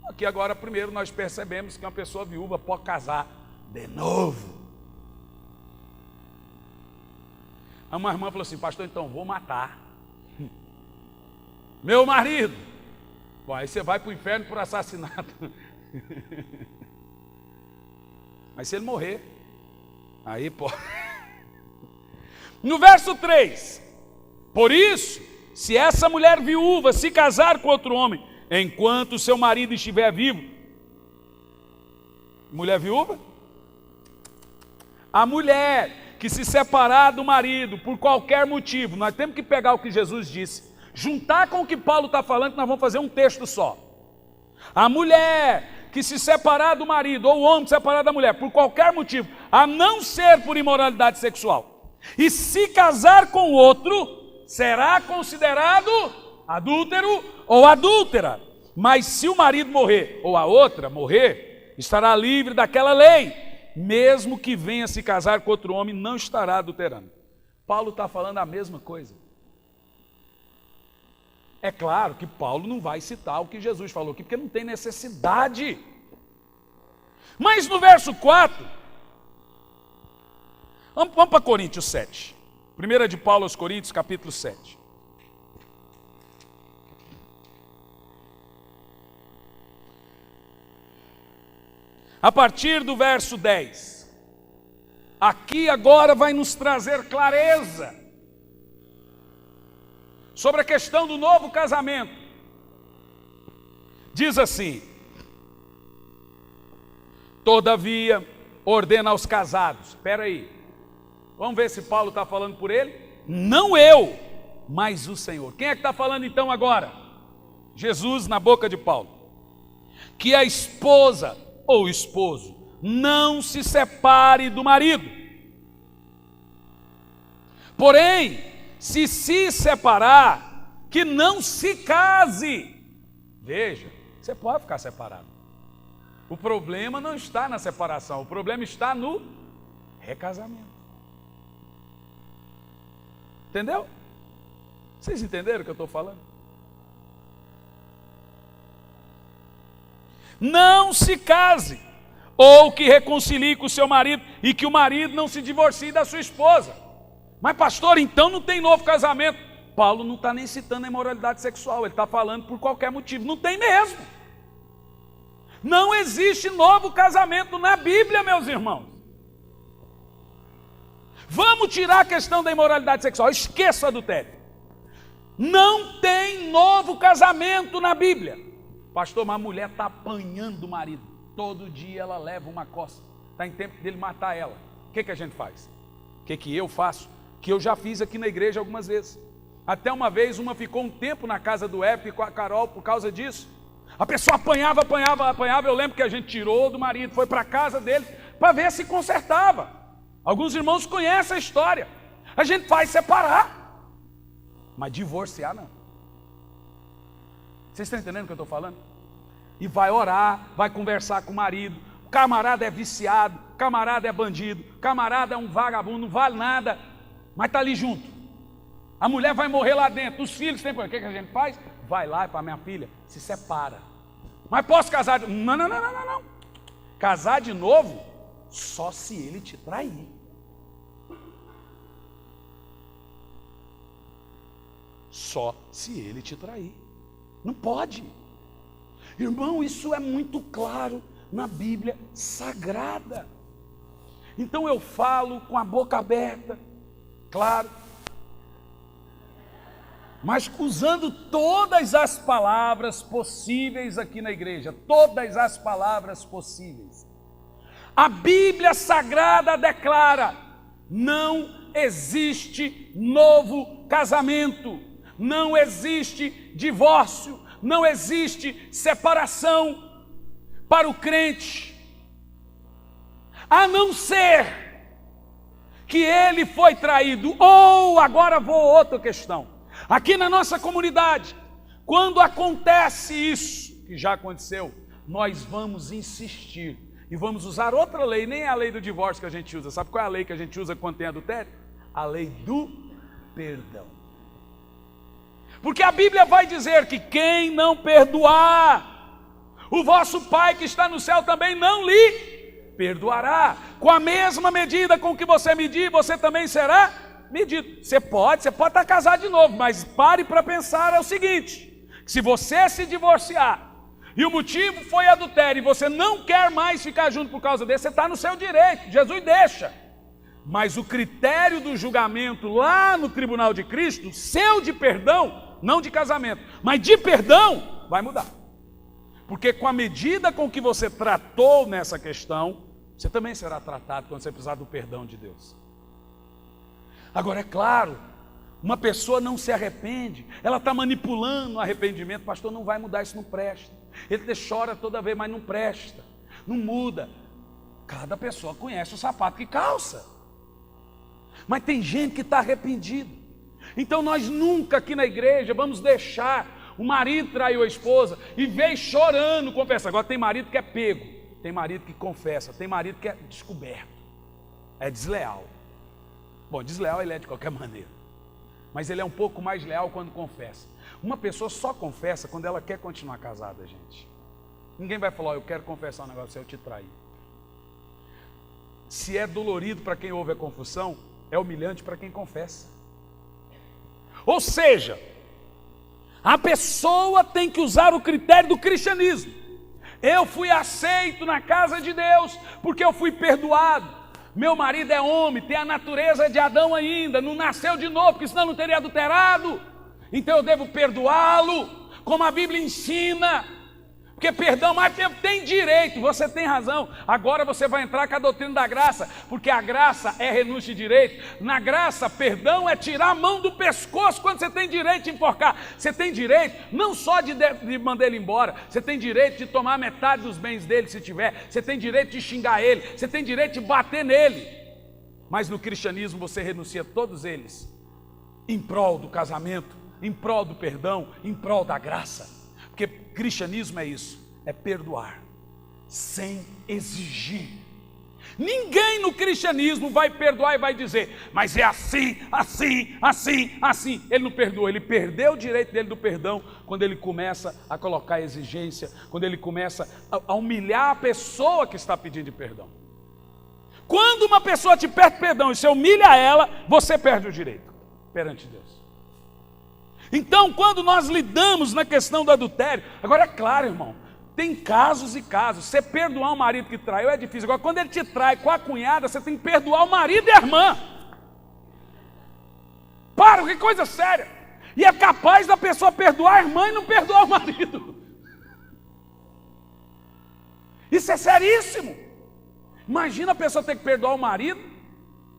Aqui agora, primeiro, nós percebemos que uma pessoa viúva pode casar de novo. Aí uma irmã falou assim: pastor, então vou matar meu marido. Bom, aí você vai para o inferno por assassinato. Mas se ele morrer, aí pode. No verso 3, por isso, se essa mulher viúva se casar com outro homem, enquanto seu marido estiver vivo, mulher viúva? A mulher que se separar do marido por qualquer motivo, nós temos que pegar o que Jesus disse, juntar com o que Paulo está falando, que nós vamos fazer um texto só. A mulher que se separar do marido, ou o homem se separar da mulher, por qualquer motivo, a não ser por imoralidade sexual, e se casar com outro, será considerado adúltero ou adúltera. Mas se o marido morrer, ou a outra morrer, estará livre daquela lei. Mesmo que venha se casar com outro homem, não estará adulterando. Paulo está falando a mesma coisa. É claro que Paulo não vai citar o que Jesus falou aqui, porque não tem necessidade. Mas no verso 4, vamos para Coríntios 7. Primeira de Paulo aos Coríntios, capítulo 7. A partir do verso 10. Aqui agora vai nos trazer clareza sobre a questão do novo casamento. Diz assim: todavia, ordena aos casados. Espera aí, vamos ver se Paulo está falando por ele? Não eu, mas o Senhor. Quem é que está falando então agora? Jesus na boca de Paulo. Que a esposa ou esposo não se separe do marido. Porém, se separar, que não se case. Veja, você pode ficar separado. O problema não está na separação, o problema está no recasamento. Entendeu? Vocês entenderam o que eu estou falando? Não se case, ou que reconcilie com o seu marido, e que o marido não se divorcie da sua esposa. Mas pastor, então não tem novo casamento. Paulo não está nem citando a imoralidade sexual, ele está falando por qualquer motivo. Não tem mesmo. Não existe novo casamento na Bíblia, meus irmãos. Vamos tirar a questão da imoralidade sexual, esqueça o adultério. Não tem novo casamento na Bíblia. Pastor, mas a mulher está apanhando o marido. Todo dia ela leva uma coça. Está em tempo dele matar ela. O que a gente faz? O que eu faço? Que eu já fiz aqui na igreja algumas vezes. Até uma vez, uma ficou um tempo na casa do Épico com a Carol por causa disso. A pessoa apanhava. Eu lembro que a gente tirou do marido, foi para a casa dele para ver se consertava. Alguns irmãos conhecem a história. A gente faz separar, mas divorciar não. Vocês estão entendendo o que eu estou falando? E vai orar, vai conversar com o marido. O camarada é viciado, o camarada é bandido, o camarada é um vagabundo, não vale nada, mas está ali junto. A mulher vai morrer lá dentro, os filhos têm problema. O que a gente faz? Vai lá para minha filha, se separa. Mas posso casar de... Não. Casar de novo, só se ele te trair. Só se ele te trair. Não pode. Irmão, isso é muito claro na Bíblia Sagrada. Então eu falo com a boca aberta, claro, mas usando todas as palavras possíveis aqui na igreja, todas as palavras possíveis. A Bíblia Sagrada declara: não existe novo casamento, não existe divórcio, não existe separação para o crente, a não ser que ele foi traído. Ou, agora vou a outra questão. Aqui na nossa comunidade, quando acontece isso, que já aconteceu, nós vamos insistir e vamos usar outra lei, nem é a lei do divórcio que a gente usa. Sabe qual é a lei que a gente usa quando tem adultério? A lei do perdão. Porque a Bíblia vai dizer que quem não perdoar, o vosso Pai que está no céu também não lhe perdoará. Com a mesma medida com que você medir, você também será medido. Você pode estar casado de novo, mas pare para pensar, é o seguinte: se você se divorciar, e o motivo foi adultério, e você não quer mais ficar junto por causa desse, você está no seu direito, Jesus deixa. Mas o critério do julgamento lá no tribunal de Cristo, seu de perdão, não de casamento, mas de perdão, vai mudar. Porque com a medida com que você tratou nessa questão, você também será tratado quando você precisar do perdão de Deus. Agora, é claro, uma pessoa não se arrepende, ela está manipulando o arrependimento. Pastor, não vai mudar, isso não presta. Ele chora toda vez, mas não presta, não muda. Cada pessoa conhece o sapato que calça. Mas tem gente que está arrependido. Então nós nunca aqui na igreja vamos deixar o marido traiu a esposa e veio chorando, confessa. Agora tem marido que é pego, tem marido que confessa, tem marido que é descoberto, é desleal. Bom, desleal ele é de qualquer maneira, mas ele é um pouco mais leal quando confessa. Uma pessoa só confessa quando ela quer continuar casada, gente. Ninguém vai falar, eu quero confessar um negócio, eu te traí. Se é dolorido para quem ouve a confissão, é humilhante para quem confessa. Ou seja, a pessoa tem que usar o critério do cristianismo. Eu fui aceito na casa de Deus porque eu fui perdoado. Meu marido é homem, tem a natureza de Adão ainda, não nasceu de novo, porque senão não teria adulterado. Então eu devo perdoá-lo, como a Bíblia ensina. Porque perdão, mas tem direito, você tem razão. Agora você vai entrar com a doutrina da graça, porque a graça é renúncia de direito. Na graça, perdão é tirar a mão do pescoço quando você tem direito de enforcar. Você tem direito não só de mandar ele embora, você tem direito de tomar metade dos bens dele se tiver, você tem direito de xingar ele, você tem direito de bater nele. Mas no cristianismo você renuncia a todos eles, em prol do casamento, em prol do perdão, em prol da graça. Porque cristianismo é isso, é perdoar, sem exigir. Ninguém no cristianismo vai perdoar e vai dizer, mas é assim, assim, assim, assim. Ele não perdoa, ele perdeu o direito dele do perdão quando ele começa a colocar exigência, quando ele começa a humilhar a pessoa que está pedindo perdão. Quando uma pessoa te pede perdão e você humilha ela, você perde o direito perante Deus. Então, quando nós lidamos na questão do adultério, agora é claro, irmão, tem casos e casos. Você perdoar um marido que traiu é difícil. Agora, quando ele te trai com a cunhada, você tem que perdoar o marido e a irmã. Para, que coisa séria. E é capaz da pessoa perdoar a irmã e não perdoar o marido. Isso é seríssimo. Imagina a pessoa ter que perdoar o marido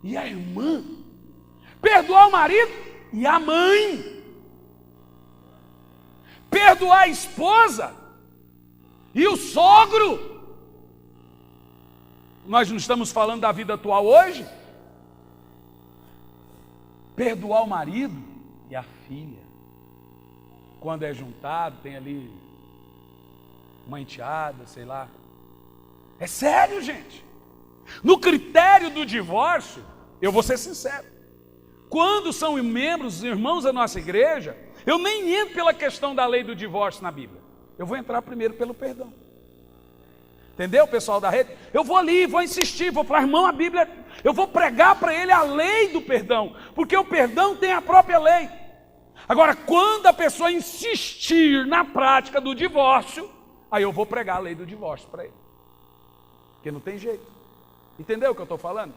e a irmã. Perdoar o marido e a mãe. Perdoar a esposa e o sogro. Nós não estamos falando da vida atual hoje? Perdoar o marido e a filha. Quando é juntado, tem ali uma enteada, sei lá. É sério, gente. No critério do divórcio, eu vou ser sincero. Quando são membros, irmãos da nossa igreja, eu nem entro pela questão da lei do divórcio na Bíblia. Eu vou entrar primeiro pelo perdão. Entendeu, pessoal da rede? Eu vou ali, vou insistir, vou falar, irmão, a Bíblia, eu vou pregar para ele a lei do perdão, porque o perdão tem a própria lei. Agora, quando a pessoa insistir na prática do divórcio, aí eu vou pregar a lei do divórcio para ele. Porque não tem jeito. Entendeu o que eu estou falando?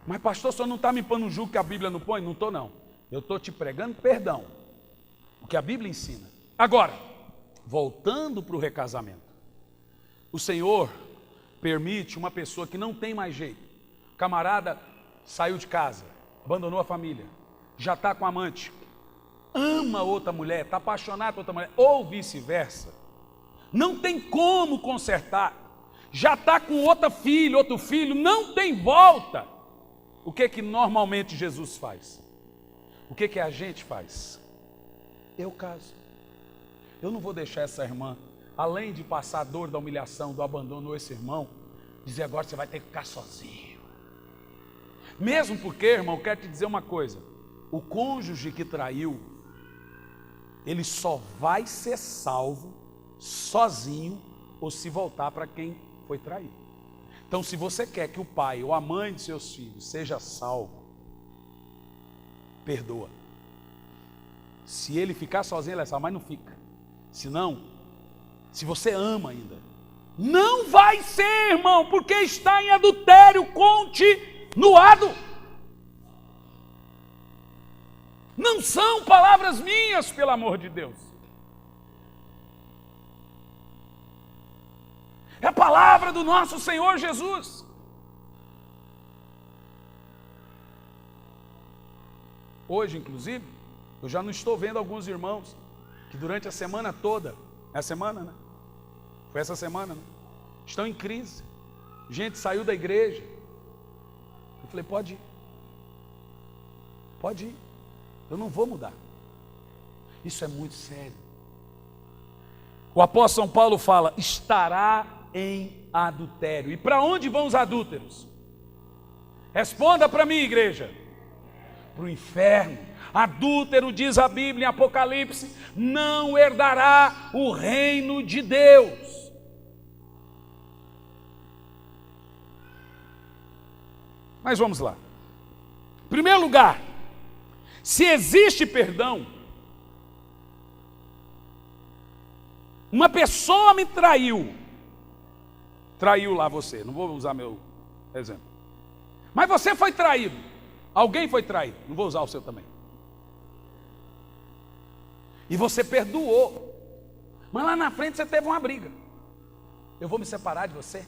Mas pastor, o senhor não está me pondo um jugo que a Bíblia não põe? Não estou não. Eu estou te pregando perdão, o que a Bíblia ensina. Agora, voltando para o recasamento. O Senhor permite uma pessoa que não tem mais jeito. O camarada saiu de casa, abandonou a família, já está com amante, ama outra mulher, está apaixonado por outra mulher, ou vice-versa, não tem como consertar, já está com outro filho, não tem volta. O que normalmente Jesus faz? O que a gente faz? Eu caso. Eu não vou deixar essa irmã, além de passar a dor da humilhação, do abandono, esse irmão, dizer agora você vai ter que ficar sozinho. Mesmo porque, irmão, eu quero te dizer uma coisa, o cônjuge que traiu, ele só vai ser salvo sozinho ou se voltar para quem foi traído. Então, se você quer que o pai ou a mãe de seus filhos seja salvo, perdoa. Se ele ficar sozinho, ele é salvo, mas não fica. Senão, se você ama ainda, não vai ser, irmão, porque está em adultério continuado. Não são palavras minhas, pelo amor de Deus. É a palavra do nosso Senhor Jesus. Hoje, inclusive, eu já não estou vendo alguns irmãos que durante a semana toda, é a semana, né? Foi essa semana, né? Estão em crise. Gente saiu da igreja. Eu falei, pode ir. Pode ir. Eu não vou mudar. Isso é muito sério. O apóstolo São Paulo fala, estará em adultério. E para onde vão os adúlteros? Responda para mim, igreja. Para o inferno. Adúltero, diz a Bíblia em Apocalipse, não herdará o reino de Deus. Mas vamos lá. Em primeiro lugar, se existe perdão, uma pessoa me traiu lá você, não vou usar meu exemplo, mas você foi traído, alguém foi traído, não vou usar o seu também, e você perdoou, mas lá na frente você teve uma briga, eu vou me separar de você,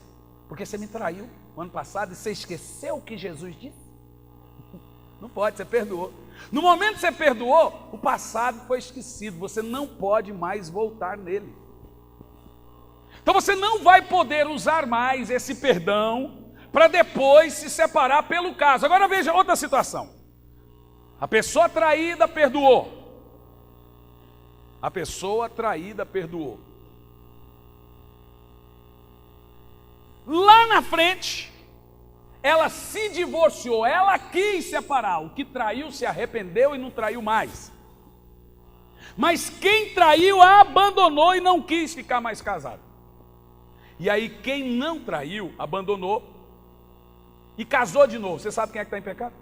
porque você me traiu no ano passado e você esqueceu o que Jesus disse? Não pode, você perdoou. No momento que você perdoou, o passado foi esquecido, você não pode mais voltar nele. Então você não vai poder usar mais esse perdão para depois se separar pelo caso. Agora veja outra situação. A pessoa traída perdoou. A pessoa traída perdoou. Lá na frente, ela se divorciou, ela quis separar. O que traiu se arrependeu e não traiu mais. Mas quem traiu a abandonou e não quis ficar mais casado. E aí quem não traiu, abandonou e casou de novo. Você sabe quem é que está em pecado?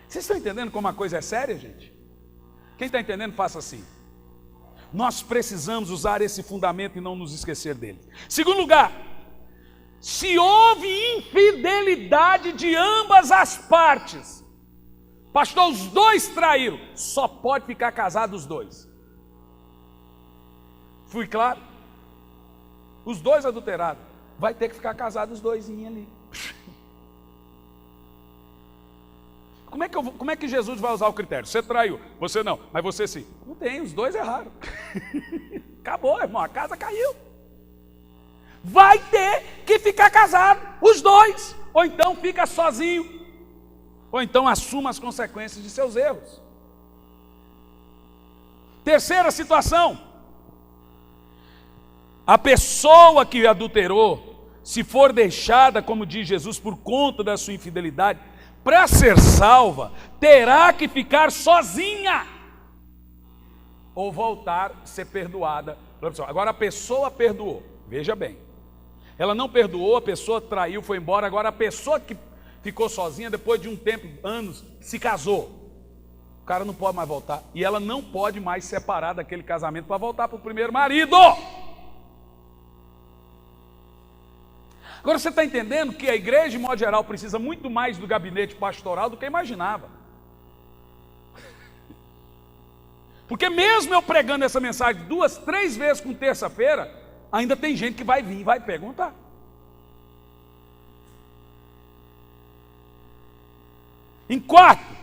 Vocês estão entendendo como a coisa é séria, gente? Quem está entendendo, faça assim. Nós precisamos usar esse fundamento e não nos esquecer dele. Segundo lugar, se houve infidelidade de ambas as partes, pastor, os dois traíram, só pode ficar casado os dois. Fui claro? Os dois adulterados, vai ter que ficar casado os dois ali. Como é que Jesus vai usar o critério? Você traiu, você não, mas você sim. Não tem, os dois erraram. Acabou, irmão, a casa caiu. Vai ter que ficar casado, os dois. Ou então fica sozinho. Ou então assuma as consequências de seus erros. Terceira situação. A pessoa que adulterou, se for deixada, como diz Jesus, por conta da sua infidelidade, para ser salva, terá que ficar sozinha. Ou voltar a ser perdoada. Agora a pessoa perdoou, veja bem. Ela não perdoou, a pessoa traiu, foi embora. Agora a pessoa que ficou sozinha, depois de um tempo, anos, se casou. O cara não pode mais voltar. E ela não pode mais separar daquele casamento para voltar para o primeiro marido. Agora você está entendendo que a igreja, de modo geral, precisa muito mais do gabinete pastoral do que imaginava. Porque mesmo eu pregando essa mensagem 2, 3 vezes com terça-feira, ainda tem gente que vai vir e vai perguntar. Em quarto,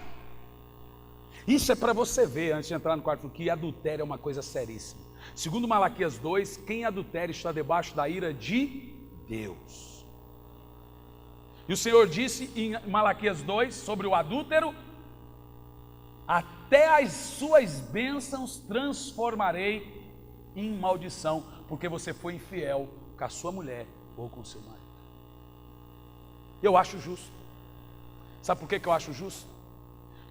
Isso é para você ver, antes de entrar no quarto, que adultério é uma coisa seríssima. Segundo Malaquias 2, quem adultera está debaixo da ira de Deus. E o Senhor disse em Malaquias 2 sobre o adúltero: até as suas bênçãos transformarei em maldição, porque você foi infiel com a sua mulher ou com o seu marido. Eu acho justo. Sabe por que eu acho justo?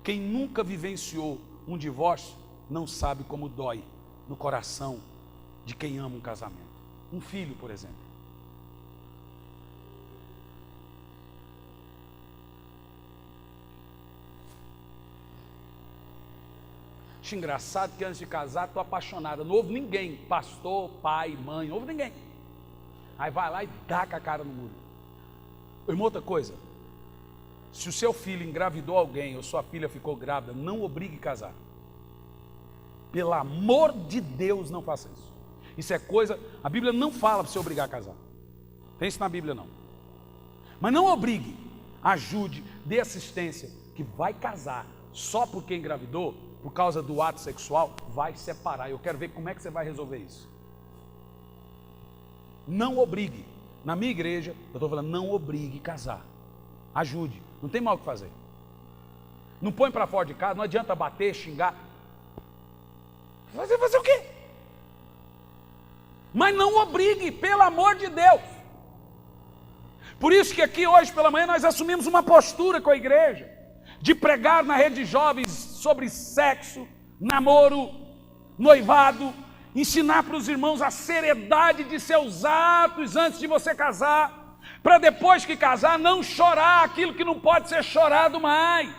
Quem nunca vivenciou um divórcio não sabe como dói no coração de quem ama um casamento. Um filho, por exemplo. Acho engraçado que antes de casar estou apaixonada. Não houve ninguém, pastor, pai, mãe, não houve ninguém. Aí vai lá e dá com a cara no muro. Irmão, outra coisa. Se o seu filho engravidou alguém ou sua filha ficou grávida, não obrigue a casar. Pelo amor de Deus, não faça isso. Isso é coisa, a Bíblia não fala para você obrigar a casar. Tem isso na Bíblia não. Mas não obrigue, ajude, dê assistência, que vai casar só porque engravidou, por causa do ato sexual, vai separar. Eu quero ver como é que você vai resolver isso. Não obrigue. Na minha igreja, eu estou falando, não obrigue a casar. Ajude, não tem mal o que fazer. Não põe para fora de casa, não adianta bater, xingar. Fazer o quê? Mas não obrigue, pelo amor de Deus. Por isso que aqui hoje pela manhã nós assumimos uma postura com a igreja, de pregar na rede de jovens sobre sexo, namoro, noivado, ensinar para os irmãos a seriedade de seus atos antes de você casar, para depois que casar não chorar aquilo que não pode ser chorado mais.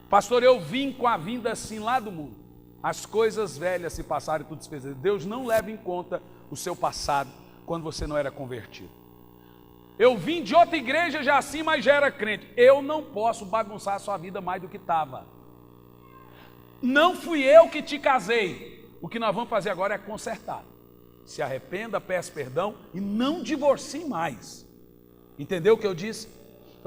Pastor, eu vim com a vinda assim lá do mundo. As coisas velhas se passaram e tudo se fez. Deus não leva em conta o seu passado quando você não era convertido. Eu vim de outra igreja já assim, mas já era crente. Eu não posso bagunçar a sua vida mais do que estava. Não fui eu que te casei. O que nós vamos fazer agora é consertar. Se arrependa, peça perdão e não divorcie mais. Entendeu o que eu disse?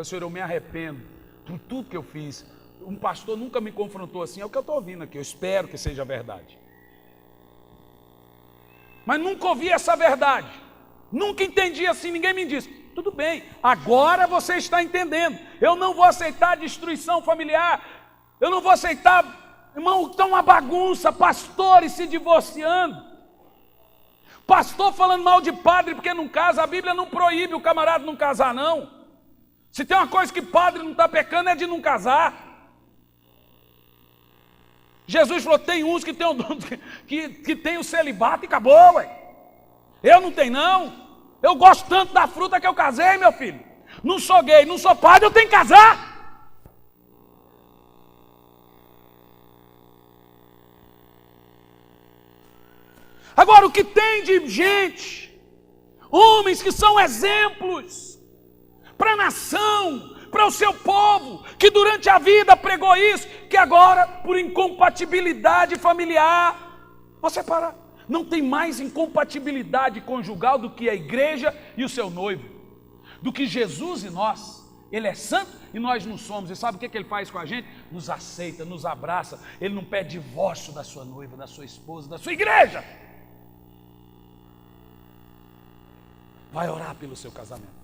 Senhor, eu me arrependo por tudo que eu fiz. Um pastor nunca me confrontou assim, é o que eu estou ouvindo aqui, eu espero que seja verdade. Mas nunca ouvi essa verdade, nunca entendi assim, ninguém me disse. Tudo bem, agora você está entendendo. Eu não vou aceitar destruição familiar, eu não vou aceitar, irmão, está uma bagunça, pastores se divorciando, pastor falando mal de padre porque não casa. A Bíblia não proíbe o camarada não casar não. Se tem uma coisa que padre não está pecando é de não casar. Jesus falou, tem uns que tem, que tem o celibato e acabou, ué. Eu não tenho não. Eu gosto tanto da fruta que eu casei, meu filho. Não sou gay, não sou padre, eu tenho que casar. Agora, o que tem de gente, homens que são exemplos para a nação, para o seu povo, que durante a vida pregou isso, que agora, por incompatibilidade familiar, vou separar. Não tem mais incompatibilidade conjugal do que a igreja e o seu noivo, do que Jesus e nós. Ele é santo e nós não somos. E sabe o que ele faz com a gente? Nos aceita, nos abraça. Ele não pede divórcio da sua noiva, da sua esposa, da sua igreja. Vai orar pelo seu casamento.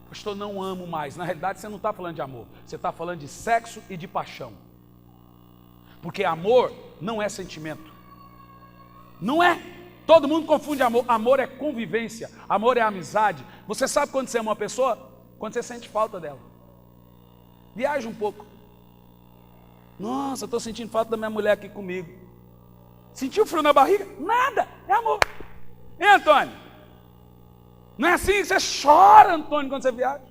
Pastor, não amo mais. Na realidade você não está falando de amor, você está falando de sexo e de paixão. Porque amor não é sentimento. Não é. Todo mundo confunde amor. Amor é convivência, amor é amizade. Você sabe quando você ama uma pessoa? Quando você sente falta dela. Viaja um pouco. Nossa, estou sentindo falta da minha mulher aqui comigo. Sentiu frio na barriga? Nada, é amor. E Antônio? Não é assim? Você chora, Antônio, quando você viaja.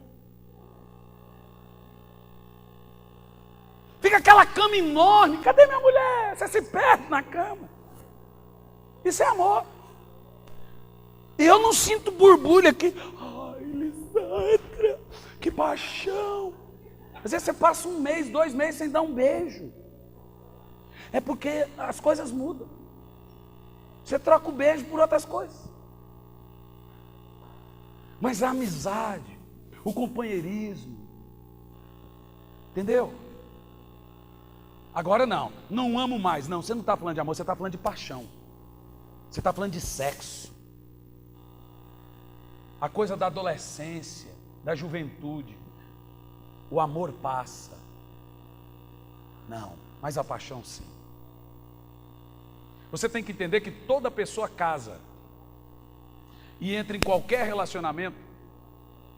Fica aquela cama enorme. Cadê minha mulher? Você se perde na cama. Isso é amor. E eu não sinto borbulho aqui. Ai, Lisandra, que paixão. Às vezes você passa 1 mês, 2 meses sem dar um beijo. É porque as coisas mudam. Você troca o beijo por outras coisas. Mas a amizade, o companheirismo, Entendeu? Agora não amo mais. Não, você não está falando de amor, você está falando de paixão. Você está falando de sexo. A coisa da adolescência, da juventude. O amor passa. Não, mas a paixão sim. Você tem que entender que toda pessoa casa e entra em qualquer relacionamento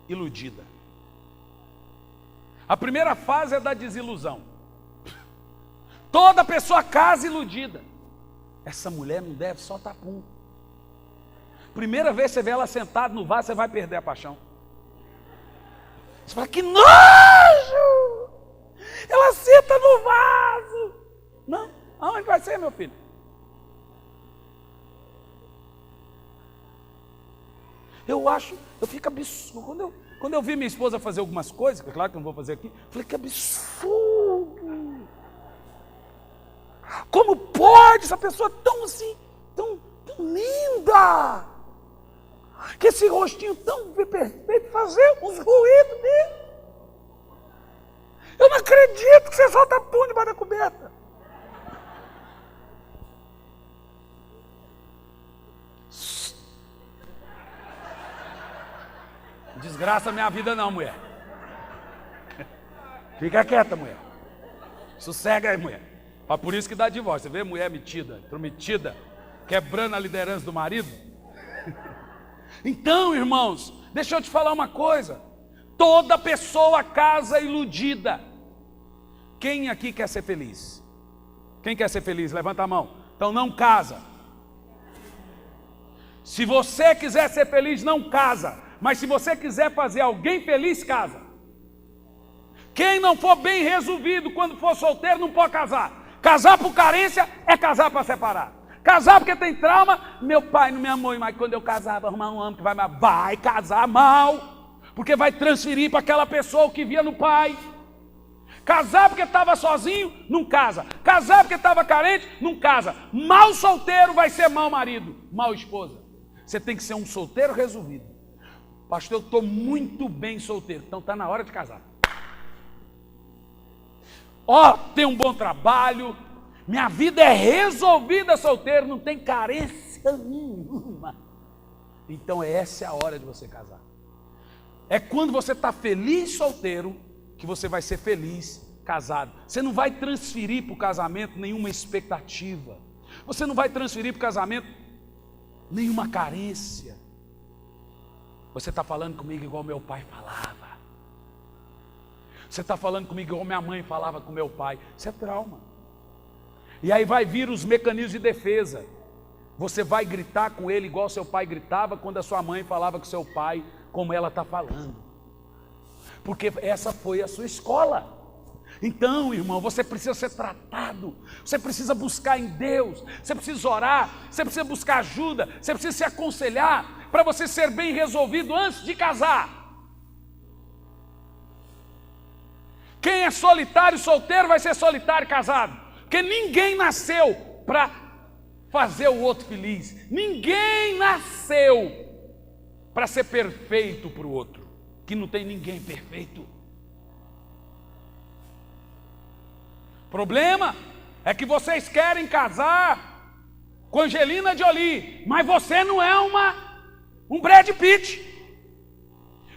iludida. A primeira fase é da desilusão. Toda pessoa casa iludida. Essa mulher não deve só tapum. Primeira vez que você vê ela sentada no vaso, você vai perder a paixão. Você fala, que nojo! Ela senta no vaso. Não, aonde vai ser, meu filho? Eu fico absurdo. Quando eu vi minha esposa fazer algumas coisas, que é claro que eu não vou fazer aqui, eu falei, que absurdo! Como pode essa pessoa tão assim, tão linda, que esse rostinho tão perfeito fazer os ruídos dele? Eu não acredito que você solta pum debaixo da coberta. Desgraça minha vida não, mulher. Fica quieta, mulher. Sossega aí, mulher. Por isso que dá divórcio. Você vê mulher metida, intrometida, quebrando a liderança do marido. Então, irmãos, deixa eu te falar uma coisa. Toda pessoa casa iludida. Quem aqui quer ser feliz? Quem quer ser feliz? Levanta a mão. Então não casa. Se você quiser ser feliz, não casa. Mas se você quiser fazer alguém feliz, casa. Quem não for bem resolvido quando for solteiro, não pode casar. Casar por carência é casar para separar. Casar porque tem trauma. Meu pai não me amou, mas quando eu casar, vou arrumar um homem que vai casar mal. Porque vai transferir para aquela pessoa que via no pai. Casar porque estava sozinho, não casa. Casar porque estava carente, não casa. Mal solteiro vai ser mau marido, mal esposa. Você tem que ser um solteiro resolvido. Pastor, eu estou muito bem solteiro, então está na hora de casar. Tenho um bom trabalho, minha vida é resolvida solteiro, não tem carência nenhuma. Então essa é a hora de você casar. É quando você está feliz solteiro, que você vai ser feliz casado. Você não vai transferir para o casamento nenhuma expectativa. Você não vai transferir para o casamento nenhuma carência. Você está falando comigo igual meu pai falava. Você está falando comigo igual minha mãe falava com meu pai. Isso é trauma. E aí vai vir os mecanismos de defesa. Você vai gritar com ele igual seu pai gritava quando a sua mãe falava com seu pai, como ela está falando. Porque essa foi a sua escola. Então, irmão, você precisa ser tratado, você precisa buscar em Deus, você precisa orar, você precisa buscar ajuda, você precisa se aconselhar, para você ser bem resolvido antes de casar. Quem é solitário, solteiro, vai ser solitário casado, porque ninguém nasceu para fazer o outro feliz, ninguém nasceu para ser perfeito para o outro, que não tem ninguém perfeito. O problema é que vocês querem casar com Angelina Jolie, mas você não é um Brad Pitt.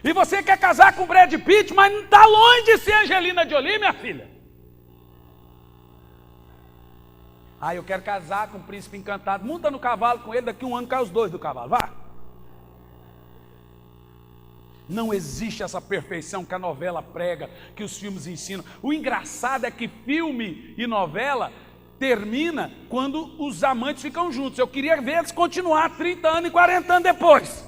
E você quer casar com Brad Pitt, mas não está longe de ser Angelina Jolie, minha filha. Eu quero casar com o príncipe encantado. Monta no cavalo com ele, daqui um ano cai os dois do cavalo, vá. Não existe essa perfeição que a novela prega, que os filmes ensinam. O engraçado é que filme e novela termina quando os amantes ficam juntos. Eu queria ver eles continuar 30 anos e 40 anos depois.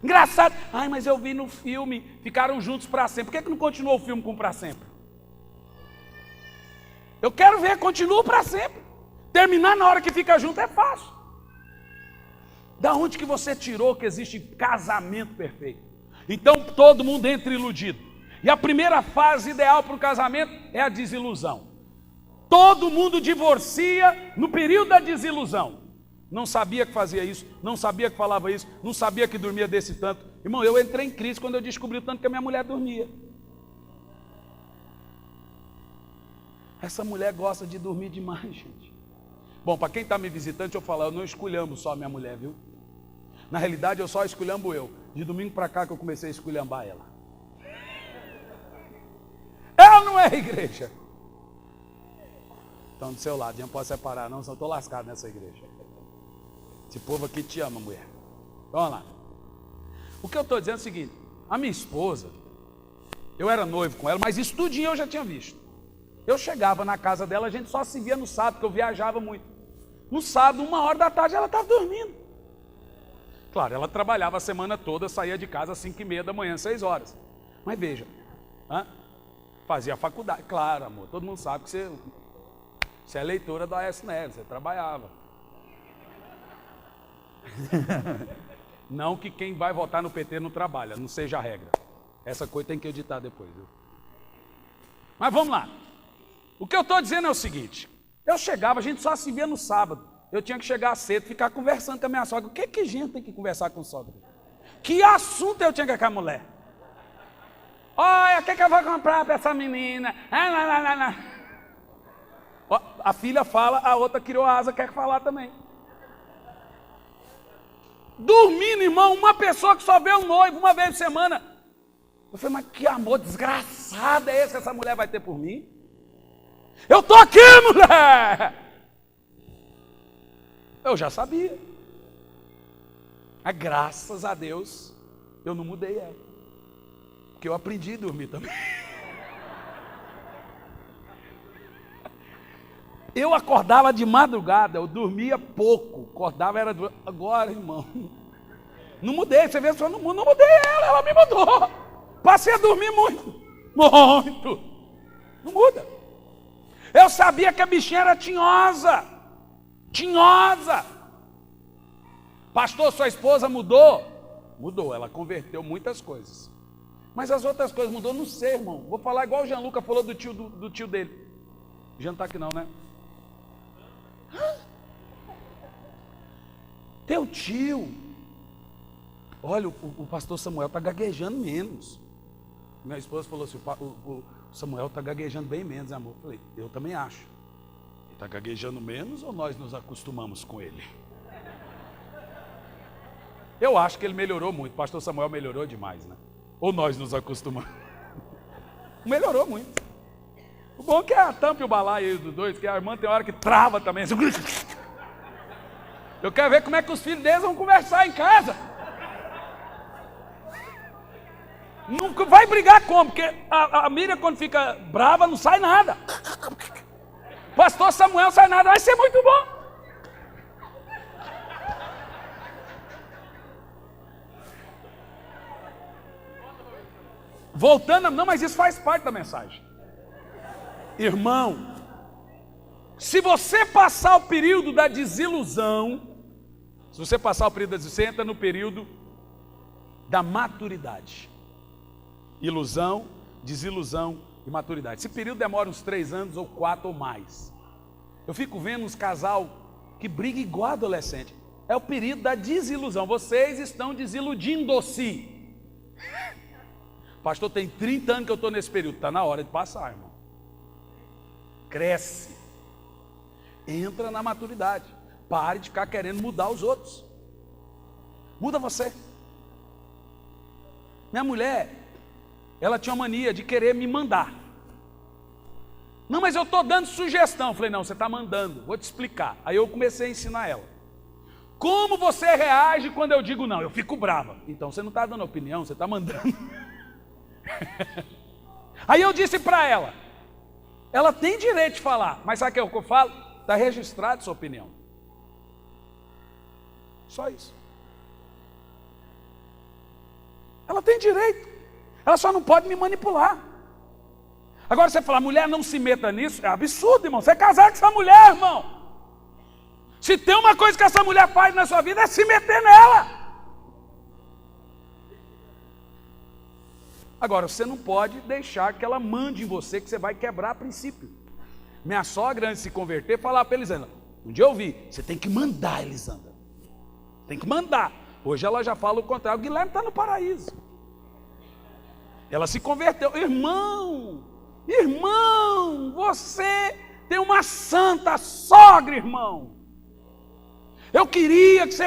Engraçado. Mas eu vi no filme, ficaram juntos para sempre. Por que não continuou o filme com para sempre? Eu quero ver, continua para sempre. Terminar na hora que fica junto é fácil. Da onde que você tirou que existe casamento perfeito? Então todo mundo entra iludido. E a primeira fase ideal para o casamento é a desilusão. Todo mundo divorcia no período da desilusão. Não sabia que fazia isso, não sabia que falava isso, não sabia que dormia desse tanto. Irmão, eu entrei em crise quando eu descobri o tanto que a minha mulher dormia. Essa mulher gosta de dormir demais, gente. Bom, para quem está me visitando, deixa eu falar, eu não esculhambo só a minha mulher, viu? Na realidade, eu só esculhambo eu. De domingo para cá que eu comecei a esculhambar ela. Ela não é igreja. Então, do seu lado, não pode separar, não, senão eu estou lascado nessa igreja. Esse povo aqui te ama, mulher. Vamos lá. O que eu estou dizendo é o seguinte: a minha esposa, eu era noivo com ela, mas isso tudinho eu já tinha visto. Eu chegava na casa dela, a gente só se via no sábado, porque eu viajava muito. No sábado, 1h ela estava dormindo. Claro, ela trabalhava a semana toda, saía de casa às 5h30 da manhã, 6h. Mas veja, fazia faculdade. Claro, amor, todo mundo sabe que você é leitora da AS Neves, você trabalhava. Não que quem vai votar no PT não trabalha, não seja a regra. Essa coisa tem que editar depois, viu? Mas vamos lá. O que eu estou dizendo é o seguinte: eu chegava, a gente só se via no sábado. Eu tinha que chegar cedo, ficar conversando com a minha sogra. O que gente tem que conversar com sogra? Que assunto eu tinha com a mulher? Olha, o que eu vou comprar para essa menina? A filha fala, a outra criou asa, quer falar também. Dormindo, irmão, uma pessoa que só vê o noivo uma vez por semana. Eu falei, mas que amor desgraçado é esse que essa mulher vai ter por mim? Eu tô aqui, mulher! Eu já sabia. Mas graças a Deus, eu não mudei ela. Porque eu aprendi a dormir também. Eu acordava de madrugada, eu dormia pouco. Acordava, era... Agora, irmão, não mudei. Você vê, só não mudei ela me mudou. Passei a dormir muito. Muito. Não muda. Eu sabia que a bichinha era tinhosa. Tinhosa. Pastor, sua esposa mudou? Mudou, ela converteu muitas coisas. Mas as outras coisas mudou, não sei, irmão. Vou falar igual o Gianluca falou do tio dele. O Jean não está aqui não, né? Teu tio. Olha, o pastor Samuel está gaguejando menos. Minha esposa falou assim, o Samuel está gaguejando bem menos, amor. Eu falei, eu também acho. Ele está gaguejando menos ou nós nos acostumamos com ele? Eu acho que ele melhorou muito. O pastor Samuel melhorou demais, né? Ou nós nos acostumamos? Melhorou muito. O bom é que é a tampa e o balaio aí dos dois, que a irmã tem hora que trava também. Eu quero ver como é que os filhos deles vão conversar em casa. Nunca vai brigar como? Porque a Miriam, quando fica brava, não sai nada. Pastor Samuel sai nada, vai ser muito bom. Voltando, não, mas isso faz parte da mensagem. Irmão, se você passar o período da desilusão, você entra no período da maturidade. Ilusão, desilusão e maturidade. Esse período demora uns 3 anos ou 4 ou mais. Eu fico vendo uns casal que briga igual adolescente. É o período da desilusão. Vocês estão desiludindo-se. Pastor, tem 30 anos que eu estou nesse período. Está na hora de passar, irmão. Cresce. Entra na maturidade. Pare de ficar querendo mudar os outros. Muda você. Minha mulher, ela tinha uma mania de querer me mandar. Não, mas eu estou dando sugestão. Eu falei, não, você está mandando, vou te explicar. Aí eu comecei a ensinar ela. Como você reage quando eu digo não? Eu fico brava. Então você não está dando opinião, você está mandando. Aí eu disse para ela, ela tem direito de falar, mas sabe o que eu falo? Está registrado sua opinião. Só isso. Ela tem direito. Ela só não pode me manipular. Agora você fala, mulher não se meta nisso, é absurdo, irmão. Você é casado com essa mulher, irmão. Se tem uma coisa que essa mulher faz na sua vida é se meter nela. Agora, você não pode deixar que ela mande em você, que você vai quebrar princípio. Minha sogra, antes de se converter, falava para Elisandra, um dia eu ouvi, você tem que mandar, Elisandra. Tem que mandar. Hoje ela já fala o contrário, o Guilherme está no paraíso. Ela se converteu. Irmão, Irmão, você tem uma santa sogra, irmão. Eu queria que você...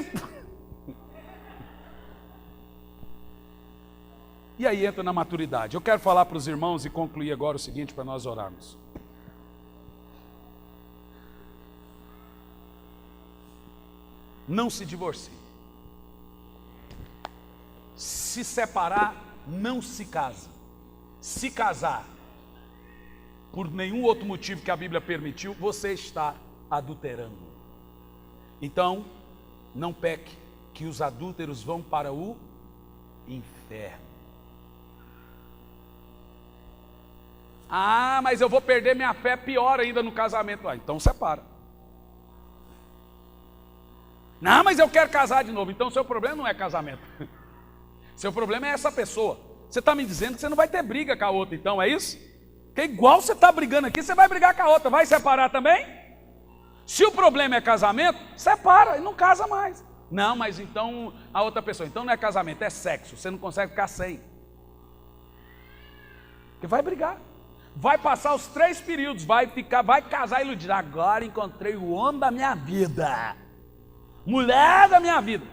E aí entra na maturidade. Eu quero falar para os irmãos e concluir agora o seguinte para nós orarmos. Não se divorcie. Se separar, não se casa. Se casar, por nenhum outro motivo que a Bíblia permitiu, você está adulterando. Então, não peque, que os adúlteros vão para o inferno. Ah, mas eu vou perder minha fé, pior ainda no casamento. Ah, então separa. Não, mas eu quero casar de novo. Então seu problema não é casamento. Seu problema é essa pessoa. Você está me dizendo que você não vai ter briga com a outra, então é isso? Porque igual você está brigando aqui, você vai brigar com a outra. Vai separar também? Se o problema é casamento, separa e não casa mais. Não, mas então a outra pessoa, então não é casamento, é sexo. Você não consegue ficar sem. Porque vai brigar. Vai passar os 3 períodos, vai casar iludido. Agora encontrei o homem da minha vida. Mulher da minha vida.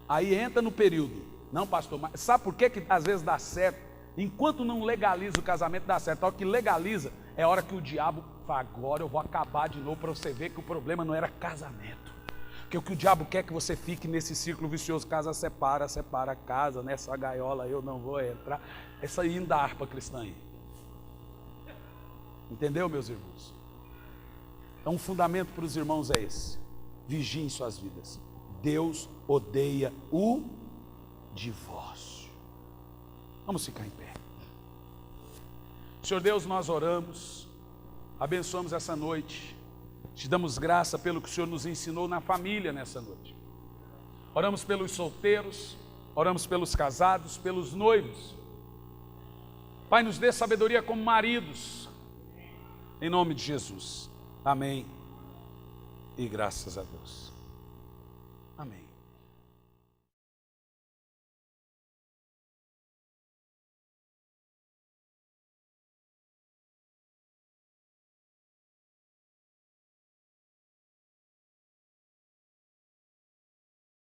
Aí entra no período. Não, pastor, mas sabe por que às vezes dá certo? Enquanto não legaliza o casamento, dá certo. A hora que legaliza, é a hora que o diabo fala, agora eu vou acabar de novo para você ver que o problema não era casamento. Porque o que o diabo quer é que você fique nesse círculo vicioso. Casa separa, casa, nessa gaiola eu não vou entrar. Essa aí da harpa cristã aí. Entendeu, meus irmãos? Então um fundamento para os irmãos é esse. Vigiem suas vidas. Deus odeia o divórcio. Vamos ficar em pé. Senhor Deus, nós oramos, abençoamos essa noite, te damos graça pelo que o Senhor nos ensinou na família nessa noite. Oramos pelos solteiros, oramos pelos casados, pelos noivos. Pai, nos dê sabedoria como maridos, em nome de Jesus. Amém. E graças a Deus. Amém.